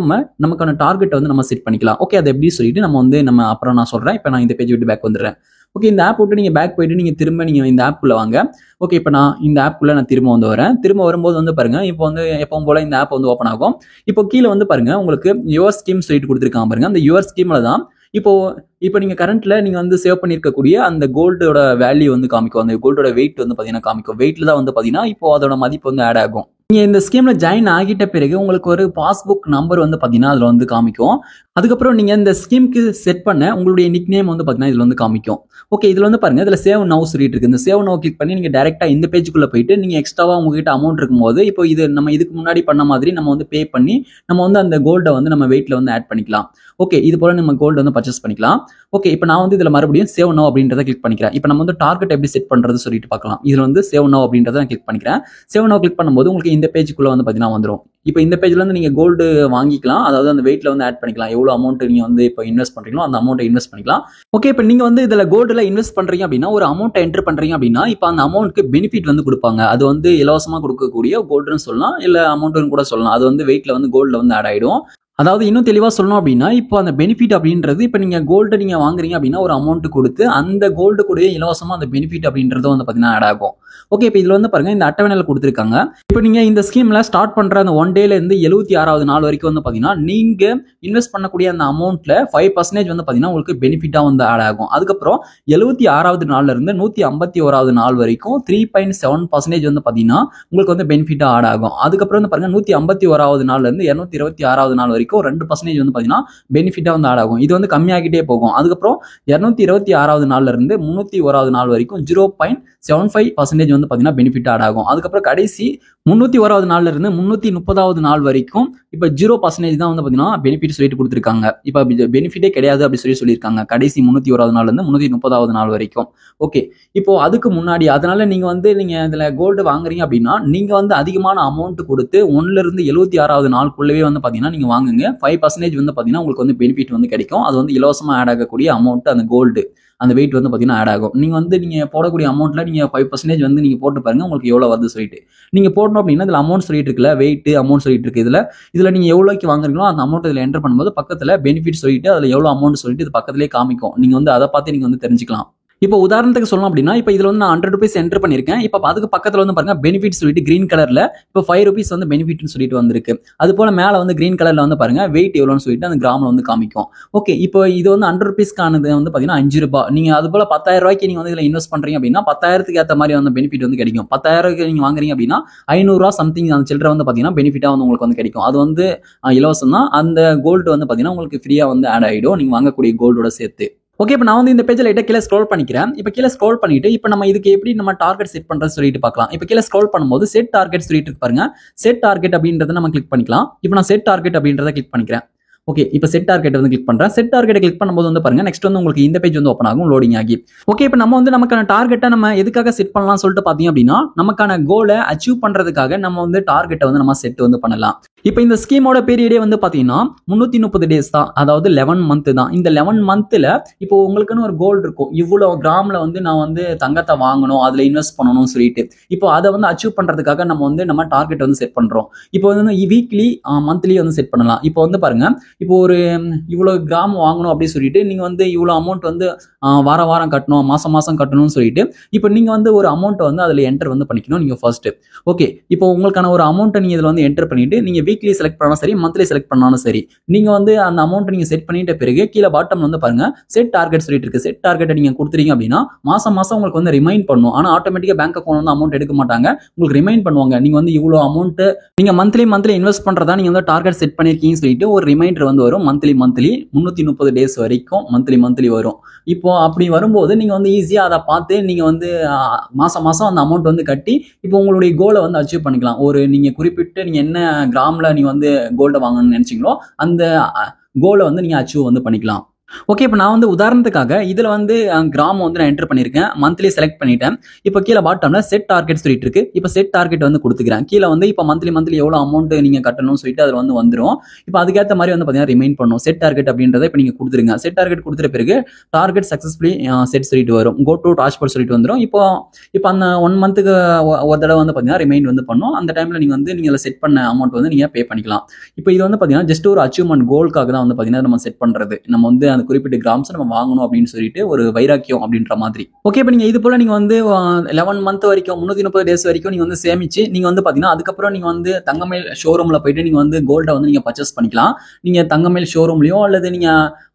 நமக்கான டார்கெட்டை வந்து நம்ம செட் பண்ணிக்கலாம். ஓகே, அது எப்படி சொல்லிட்டு நம்ம அப்புறம் நான் சொல்றேன். இப்போ நான் இந்த பேஜ் விட்டு பேக் வந்துடுறேன். ஓகே, இந்த ஆப் விட்டு நீங்க பேக் போயிட்டு நீங்க திரும்ப இந்த ஆப்குள்ள வாங்க. ஓகே, இப்போ நான் இந்த ஆப்குள்ள நான் திரும்ப வந்து வரேன். திரும்ப வரும்போது வந்து பாருங்க இப்போ வந்து எப்பவும் போல இந்த ஆப் வந்து ஓப்பன் ஆகும். இப்போ கீழே வந்து பாருங்க உங்களுக்கு யுவர் ஸ்கீம் சொல்லிட்டு கொடுத்துருக்காங்க பாருங்க. அந்த யுவர் ஸ்கீம்ல தான் இப்போ நீங்க கரண்ட்ல நீங்க வந்து சேவ் பண்ணிருக்கக்கூடிய அந்த கோல்டோட வேல்யூ வந்து காமிக்கும். அந்த கோல்டோட வெயிட் வந்து பாத்தீங்கன்னா காமிக்கும். வெயிட்ல தான் வந்து பாத்தீங்கன்னா இப்போ அதோட மதிப்பு வந்து ஆட் ஆகும். நீங்க இந்த ஸ்கீம்ல ஜாயின் ஆகிட்ட பிறகு உங்களுக்கு ஒரு பாஸ்புக் நம்பர் வந்து பாத்தீங்கன்னா அதுல வந்து காமிக்கும். அதுக்கப்புறம் நீங்க இந்த ஸ்கீமுக்கு செட் பண்ண உங்களுடைய நிக் நேம் வந்து பாத்தீங்கன்னா இதுல வந்து காமிக்கும். ஓகே, இதுல வந்து பாருங்க இதுல சேவ் நவ் சொல்லிட்டு இருக்கு. இந்த சேவ் நவ் கிளிக் பண்ணி நீங்க டைரக்டா இந்த பேஜுக்குள்ள போயிட்டு நீங்க எக்ஸ்ட்ராவா உங்ககிட்ட அமௌண்ட் இருக்கும்போது இப்போ இது நம்ம இதுக்கு முன்னாடி பண்ண மாதிரி நம்ம வந்து பே பண்ணி நம்ம வந்து அந்த கோல்டை வந்து நம்ம வெயிட்ல வந்து ஆட் பண்ணிக்கலாம். ஓகே, இது போல நம்ம கோல்டு வந்து பர்ச்சேஸ் பண்ணிக்கலாம். ஓகே, இப்போ நான் வந்து இதுல மறுபடியும் சேவ் நவ் அப்படின்றத கிளிக் பண்ணிக்கிறேன். இப்போ நம்ம வந்து டார்கெட் எப்படி செட் பண்றது சொல்லிட்டு பார்க்கலாம். இதுல வந்து சேவ் நவ் அப்படின்றத நான் கிளிக் பண்ணிக்கிறேன். சேவ் நவ் கிளிக் பண்ணும்போது உங்களுக்கு இந்த பேஜுக்குள்ள வந்து பாத்தீங்கன்னா வந்துடும். இப்போ இந்த பேஜ்ல இருந்து நீங்க கோல்டு வாங்கிக்கலாம். அதாவது அந்த வெயிட்ல வந்து ஆட் பண்ணிக்கலாம். எவ்வளவு அமௌண்ட் நீங்க வந்து இப்போ இன்வெஸ்ட் பண்றீங்களோ அந்த அமௌண்ட் இன்வெஸ்ட் பண்ணிக்கலாம். ஓகே, இப்போ நீங்க வந்து இதுல கோல்டுல இன்வெஸ்ட் பண்றீங்க அப்படின்னா ஒரு அமௌண்ட் என்டர் பண்றீங்க அப்படின்னா இப்போ அந்த அமௌண்ட்க்கு பெனிஃபிட் வந்து கொடுப்பாங்க. அது வந்து இலவசமா கொடுக்கக்கூடிய கோல்டுன்னு சொல்லலாம், இல்ல அமௌண்ட்னு கூட சொல்லலாம். அது வந்து வெயிட்ல வந்து கோல்ட்ல வந்து ஆட் ஆயிடும். அதாவது இன்னும் தெளிவா சொல்லணும் அப்படின்னா இப்போ அந்த பெனிஃபிட் அப்படின்றது இப்போ நீங்க கோல்டு நீங்க வாங்குறீங்க அப்படின்னா ஒரு அமௌண்ட் கொடுத்து அந்த கோல்டு கூட இலவசமா அந்த பெனிஃபிட் அப்படின்றது வந்து பாத்தீங்கன்னா ஆட் ஆகும். ஓகே, இப்போ இதுல வந்து பாருங்க இந்த அட்டவணையில கொடுத்துருக்காங்க. இப்போ நீங்க இந்த ஸ்கீம்ல ஸ்டார்ட் பண்ற அந்த 1 டேல இருந்து 76வது நாள் வரைக்கும் வந்து பாத்தீங்கன்னா நீங்க இன்வெஸ்ட் பண்ணக்கூடிய அந்த அமௌண்ட்ல 5% வந்து பாத்தீங்கன்னா உங்களுக்கு பெனிஃபிட்டா வந்து ஆட் ஆகும். அதுக்கப்புறம் 76வது நாள்ல இருந்து 151வது நாள் வரைக்கும் 3.7% வந்து பாத்தீங்கன்னா உங்களுக்கு வந்து பெனிஃபிட்டா ஆட் ஆகும். அதுக்கப்புறம் வந்து பாருங்க 151வது நாள்ல இருந்து 226வது நாள் வரைக்கும் வரைக்கும் 2% வந்து பாத்தீங்கன்னா பெனிஃபிட்டா வந்து ஆட் ஆகும். இது வந்து கம்மியாகிட்டே போகும். அதுக்கப்புறம் 226வது நாள்ல இருந்து 301வது நாள் வரைக்கும் 0.75% வந்து பாத்தீங்கன்னா பெனிஃபிட் ஆட் ஆகும். அதுக்கப்புறம் கடைசி 301வது நாள்ல இருந்து 330வது நாள் வரைக்கும் இப்ப 0% தான் வந்து பாத்தீங்கன்னா பெனிஃபிட் சொல்லிட்டு கொடுத்துருக்காங்க. இப்ப பெனிஃபிட்டே கிடையாது அப்படி சொல்லியிருக்காங்க கடைசி 301வது நாள்ல இருந்து 330வது நாள் வரைக்கும். ஓகே, இப்போ அதுக்கு முன்னாடி அதனால நீங்க இதுல கோல்டு வாங்குறீங்க அப்படின்னா நீங்க வந்து அதிகமான அமௌண்ட் கொடுத்து 1ல இருந்து 76வது நாளுக்குள்ளவே வந்து பாத்தீங்கன்னா நீங்க வாங்குங்க. 5% வந்து பாத்தீங்கன்னா உங்களுக்கு வந்து பெனிஃபிட் வந்து கிடைக்கும். அது வந்து இலவசமா ஆட் ஆகக்கூடிய அமௌண்ட், அந்த கோல்டு அந்த வெயிட் வந்து பாத்தீங்கன்னா ஆட் ஆகும். நீங்க போடக்கூடிய அமௌண்ட்ல நீங்க 5% வந்து நீங்க போட்டு பாருங்க உங்களுக்கு எவ்வளவு வருது சொல்லிட்டு. நீங்க போடணும் அப்படின்னா இதுல அமௌண்ட் சொல்லிட்டு இருக்குல்ல, வெயிட் அமௌண்ட் சொல்லிட்டு இருக்கு. இதுல நீங்க எவ்வளவுக்கு வாங்குறீங்களோ அந்த அமௌண்ட் இதுல என்டர் பண்ணும்போது பக்கத்துல பெனிஃபிட் சொல்லிட்டு அதுல எவ்வளவு அமௌண்ட் சொல்லிட்டு இது பக்கத்திலே காமிக்கும். நீங்க வந்து அதை பார்த்து நீங்க வந்து தெரிஞ்சுக்கலாம். இப்போ உதாரணத்துக்கு சொல்லணும் அப்படின்னா இப்போ இதுல வந்து நான் 100 ரூபீஸ் என்டர் பண்ணிருக்கேன். இப்போ அதுக்கு பக்கத்துல வந்து பாருங்க பெனிஃபிட் சொல்லிட்டு கிரீன் கலர்ல இப்போ 5 ரூபீஸ் வந்து பெனிஃபிட்னு சொல்லிட்டு வந்திருக்கு. அது போல மேல வந்து கிரீன் கலர்ல வந்து பாருங்க வெயிட் எவ்வளோன்னு சொல்லிட்டு அந்த கிராம்ல வந்து காமிக்கும். ஓகே, இப்போ இது வந்து 100 ரூபீஸ்க்கானது வந்து பாத்தீங்கன்னா 5 ரூபாய். நீங்க அது போல 10,000 ரூபாய்க்கு நீங்க வந்து இதுல இன்வெஸ்ட் பண்றீங்க அப்படின்னா 10,000க்கு ஏற்ற மாதிரி வந்து பெனிஃபிட் வந்து கிடைக்கும். 10,000 நீங்க வாங்குறீங்க அப்படின்னா 500 ரூபாய் சம்திங் அந்த சில்லறை வந்து பாத்தீங்கன்னா பெனிஃபிட்டா வந்து உங்களுக்கு வந்து கிடைக்கும். அது வந்து இலவசம் தான். அந்த கோல்டு வந்து பாத்தீங்கன்னா உங்களுக்கு ஃப்ரீயா வந்து ஆட் ஆயிடும் நீங்க வாங்கக்கூடிய கோல்டோட சேர்த்து. ஓகே, இப்போ நான் வந்து இந்த பேஜ்ல லைட்டா கீழே ஸ்க்ரோல் பண்ணிக்கிறேன். இப்போ கீழே ஸ்க்ரோல் பண்ணிட்டு இப்போ நம்ம இதுக்கு எப்படி நம்ம டார்கெட் செட் பண்றது சொல்லிட்டு பார்க்கலாம். இப்போ கீழே ஸ்க்ரோல் பண்ணும்போது செட் டார்கெட் சொல்லிட்டு பாருங்க. செட் டார்கெட் அப்படின்றத நம்ம கிளிக் பண்ணிக்கலாம். இப்போ நான் செட் டார்கெட் அப்படின்றத கிளிக் பண்ணிக்கிறேன். ஓகே, இப்போ செட் டார்கெட் வந்து கிளிக் பண்றேன். செட் டார்கெட் கிளிக் பண்ணும்போது வந்து பாருங்க நெக்ஸ்ட் வந்து உங்களுக்கு இந்த பேஜ் வந்து ஓப்பன் ஆகும் லோடிங் ஆகி. ஓகே, இப்போ நம்ம வந்து நமக்கான டார்கெட்டை நம்ம எதுக்காக செட் பண்ணலாம் சொல்லிட்டு பாத்தீங்க அப்படின்னா நமக்கான கோலை அச்சீவ் பண்றதுக்காக நம்ம வந்து டார்கெட்டை வந்து நம்ம செட் வந்து பண்ணலாம். இப்போ இந்த ஸ்கீமோட பீரியடே வந்து பாத்தீங்கன்னா 330 டேஸ் தான், அதாவது 11 மந்த் தான். இந்த 11 மந்த்ல இப்போ உங்களுக்குன்னு ஒரு கோல் இருக்கும், இவ்வளவு கிராம்ல வந்து நான் வந்து தங்கத்தை வாங்கணும், அதுல இன்வெஸ்ட் பண்ணணும்னு சொல்லிட்டு. இப்போ அதை வந்து அச்சீவ் பண்றதுக்காக நம்ம டார்கெட் வந்து செட் பண்றோம். இப்போ வந்து வீக்லி மந்த்லி வந்து செட் பண்ணலாம். இப்போ வந்து பாருங்க இப்போ ஒரு இவ்வளவு கிராம் வாங்கணும் அப்படின்னு சொல்லிட்டு நீங்க வந்து இவ்வளவு அமௌண்ட் வந்து வாரம் கட்டணும், மாசம் கட்டணும்னு சொல்லிட்டு இப்போ நீங்க வந்து ஒரு அமௌண்ட் வந்து அதுல என்டர் வந்து பண்ணிக்கணும் நீங்க ஃபர்ஸ்ட். ஓகே, இப்போ உங்களுக்கான ஒரு அமௌண்ட்டை நீங்க இதுல வந்து என்டர் பண்ணிட்டு நீங்க வீக்லி செலக்ட் பண்ணாலும் சரி, மந்த்லி செலக்ட் பண்ணாலும் சரி, நீங்க வந்து அந்த அமௌண்ட் நீங்க செட் பண்ணிட்ட பிறகு கீழே பாட்டம் வந்து பாருங்க செட் டார்கெட் சொல்லிட்டு இருக்கு. செட் டார்கெட்டை நீங்க கொடுத்துறீங்க அப்படின்னா மாசம் உங்களுக்கு வந்து ரிமைண்ட் பண்ணும். ஆனா ஆட்டோமேட்டிக்கா பேங்க் அக்கௌண்ட் வந்து அமௌண்ட் எடுக்க மாட்டாங்க, உங்களுக்கு ரிமைண்ட் பண்ணுவாங்க. நீங்க வந்து இவ்வளவு அமௌண்ட் நீங்க மந்த்லி இன்வெஸ்ட் பண்றதா நீங்க வந்து டார்கெட் செட் பண்ணிருக்கீங்கன்னு சொல்லிட்டு ஒரு ரிமைண்டர் வந்து வரும். மந்த்லி 330 டேஸ் வரைக்கும் மந்த்லி வரும். இப்போ அப்படி வரும்போது நீங்க வந்து ஈஸியா அதை பார்த்து நீங்க வந்து மாசம் அந்த அமௌண்ட் வந்து கட்டி இப்போ உங்களுடைய கோலை வந்து அச்சீவ் பண்ணிக்கலாம். ஒரு நீங்க குறிப்பிட்டு நீங்க என்ன கிராம்ல நீங்க வந்து கோல்டை வாங்கணும்னு நினைச்சீங்களோ அந்த கோலை வந்து நீங்க அச்சீவ் வந்து பண்ணிக்கலாம். ஓகே, இப்போ நான் வந்து உதாரணத்துக்காக இதுல வந்து கிராம் வந்து நான் என்டர் பண்ணிருக்கேன், மந்த்லி செலக்ட் பண்ணிட்டேன். இப்போ கீழே பாட்டம்ல செட் டார்கெட் சொல்லிட்டு இருக்கு. இப்போ செட் டார்கெட் வந்து கொடுத்துக்கிறேன். கீழே வந்து இப்போ மந்த்லி எவ்வளவு அமௌண்ட் நீங்க கட்டணும்னு சொல்லிட்டு அதுல வந்து வந்துடும். இப்போ அதுக்கேற்ற மாதிரி வந்து பாத்தீங்கன்னா ரிமைண்ட் பண்ணும். செட் டார்கெட் அப்படின்றத இப்போ நீங்க கொடுத்துருங்க. செட் டார்கெட் கொடுத்துட்ட பிறகு டார்கெட் சக்சஸ்ஃபுல்லி செட் சொல்லிட்டு வரும். கோ டு டாஷ்போர்ட் சொல்லிட்டு வந்துடும். இப்போ அந்த 1 மந்த்துக்கு ஒரு தடவை வந்து பாத்தீங்கன்னா ரிமைண்ட் வந்து பண்ணும். அந்த டைம்ல நீங்க செட் பண்ண அமௌண்ட் வந்து நீங்க பே பண்ணிக்கலாம். இப்போ இது வந்து பாத்தீங்கன்னா ஜஸ்ட் ஒரு அச்சீவ்மெண்ட் கோல்காக தான் வந்து பாத்தீங்கன்னா நம்ம செட் பண்றது. நம்ம வந்து அந்த குறிப்பிட்ட கிராம்ஸ் நம்ம வாங்கணும் அப்படின்னு சொல்லிட்டு ஒரு வைராக்கியம் அப்படின்ற மாதிரி. ஓகே, இப்போ நீங்க இது போல நீங்க வந்து 11 மந்த் வரைக்கும் 330 டேஸ் வரைக்கும் நீங்க வந்து சேமிச்சு நீங்க வந்து பாத்தீங்கன்னா அதுக்கப்புறம் நீங்க வந்து தங்கமயில் ஷோரூம்ல போயிட்டு நீங்க வந்து கோல்டை வந்து நீங்க பர்ச்சேஸ் பண்ணிக்கலாம். நீங்க தங்கமயில் ஷோரூம்லயோ அல்லது நீங்க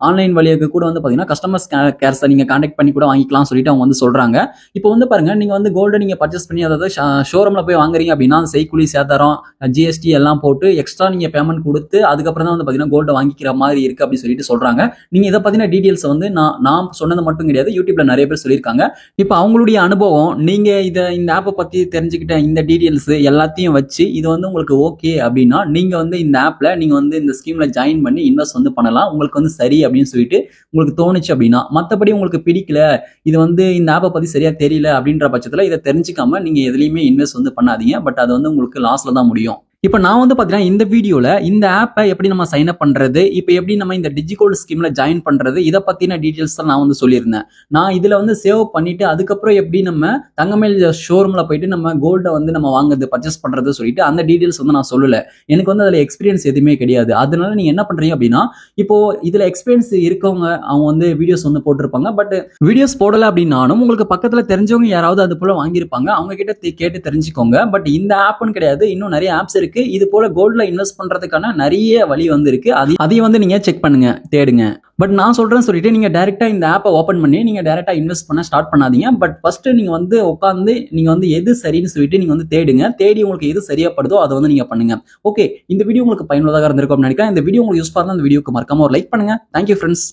ஆன்லைன் வழியாக கூட வந்து பாத்தீங்கன்னா கஸ்டமர்ஸ் கேர்ஸை நீங்க கான்டாக்ட் பண்ணி கூட வாங்கிக்கலாம் சொல்லிட்டு அவங்க வந்து சொல்றாங்க. இப்போ வந்து பாருங்க நீங்க வந்து கோல்டை நீங்க பர்ச்சேஸ் பண்ணி அதாவது ஷோரூம்ல போய் வாங்குறீங்க அப்படின்னா செய்கூலி சேதாரம் ஜிஎஸ்டி எல்லாம் போட்டு எக்ஸ்ட்ரா நீங்க பேமெண்ட் கொடுத்து அதுக்கப்புறம் தான் வந்து பாத்தீங்கன்னா கோல்டை வாங்கிக்கிற மாதிரி இருக்கு அப்படின்னு சொல்லிட்டு சொல்றாங்க. நீங்க இதை பத்தின டீடைல்ஸ் வந்து நான் சொன்னது மட்டும் கிடையாது, யூடியூப்ல நிறைய பேர் சொல்லியிருக்காங்க. இப்போ அவங்களுடைய அனுபவம் நீங்க இந்த ஆப்பை பத்தி தெரிஞ்சுக்கிட்ட இந்த டீடைல்ஸ் எல்லாத்தையும் வச்சு இது வந்து உங்களுக்கு ஓகே அப்படின்னா நீங்க வந்து இந்த ஆப்ல நீங்க வந்து இந்த ஸ்கீம்ல ஜாயின் பண்ணி இன்வெஸ்ட் வந்து பண்ணலாம். உங்களுக்கு வந்து சரி அப்படின்னு சொல்லிட்டு உங்களுக்கு தோணுச்சு அப்படின்னா. மற்றபடி உங்களுக்கு பிடிக்கல, இது வந்து இந்த ஆப்பை பத்தி சரியா தெரியல அப்படின்ற பட்சத்துல இதை தெரிஞ்சுக்காம நீங்க எதுலையுமே இன்வெஸ்ட் வந்து பண்ணாதீங்க. பட் அது வந்து உங்களுக்கு லாஸ்ல தான் முடியும். இப்போ நான் வந்து பாத்தீங்கன்னா இந்த வீடியோல இந்த ஆப்பை எப்படி நம்ம சைன் அப் பண்றது, இப்போ எப்படி நம்ம இந்த டிஜிகோல்டு ஸ்கீம்ல ஜாயின் பண்றது, இதை பத்தின டீடைல்ஸ் தான் நான் வந்து சொல்லியிருந்தேன். நான் இதுல வந்து சேவ் பண்ணிட்டு அதுக்கப்புறம் எப்படி நம்ம தங்கமயில் ஷோரூம்ல போயிட்டு நம்ம கோல்டை வந்து நம்ம வாங்குறது பர்ச்சேஸ் பண்றது சொல்லிட்டு அந்த டீடைல்ஸ் வந்து நான் சொல்லல. எனக்கு வந்து அதுல எக்ஸ்பீரியன்ஸ் எதுவுமே கிடையாது. அதனால நீங்க என்ன பண்றீங்க அப்படின்னா இப்போ இதுல எக்ஸ்பீரியன்ஸ் இருக்கவங்க அவங்க வந்து வீடியோஸ் வந்து போட்டிருப்பாங்க. பட் வீடியோஸ் போடல அப்படின்னாலும் உங்களுக்கு பக்கத்துல தெரிஞ்சவங்க யாராவது அது போல வாங்கியிருப்பாங்க, அவங்க கிட்ட கேட்டு தெரிஞ்சுக்கோங்க. பட் இந்த ஆப்னு கிடையாது, இன்னும் நிறைய ஆப்ஸ் இருக்கு. இருக்கு. இது போல கோல்ட்ல இன்வெஸ்ட் பண்றதுக்கான நிறைய வழி வந்து இருக்கு. அதையும் வந்து நீங்க செக் பண்ணுங்க, தேடுங்க. பட் நான் சொல்றேன்னு சொல்லிட்டு நீங்க டைரக்டா இந்த ஆப்பை ஓபன் பண்ணி நீங்க டைரக்டா இன்வெஸ்ட் பண்ண ஸ்டார்ட் பண்ணாதீங்க. பட் ஃபர்ஸ்ட் நீங்க வந்து உட்காந்து நீங்க வந்து எது சரின்னு சொல்லிட்டு நீங்க வந்து தேடுங்க. தேடி உங்களுக்கு எது சரியா படுதோ அதை வந்து நீங்க பண்ணுங்க. ஓகே, இந்த வீடியோ உங்களுக்கு பயனுள்ளதாக இருந்திருக்கும் நினைக்கிறேன். இந்த வீடியோ உங்களுக்கு யூஸ் பண்ணா இந்த வீடியோக்கு மறக்காம ஒரு லைக் பண்ணுங்க. Thank you friends.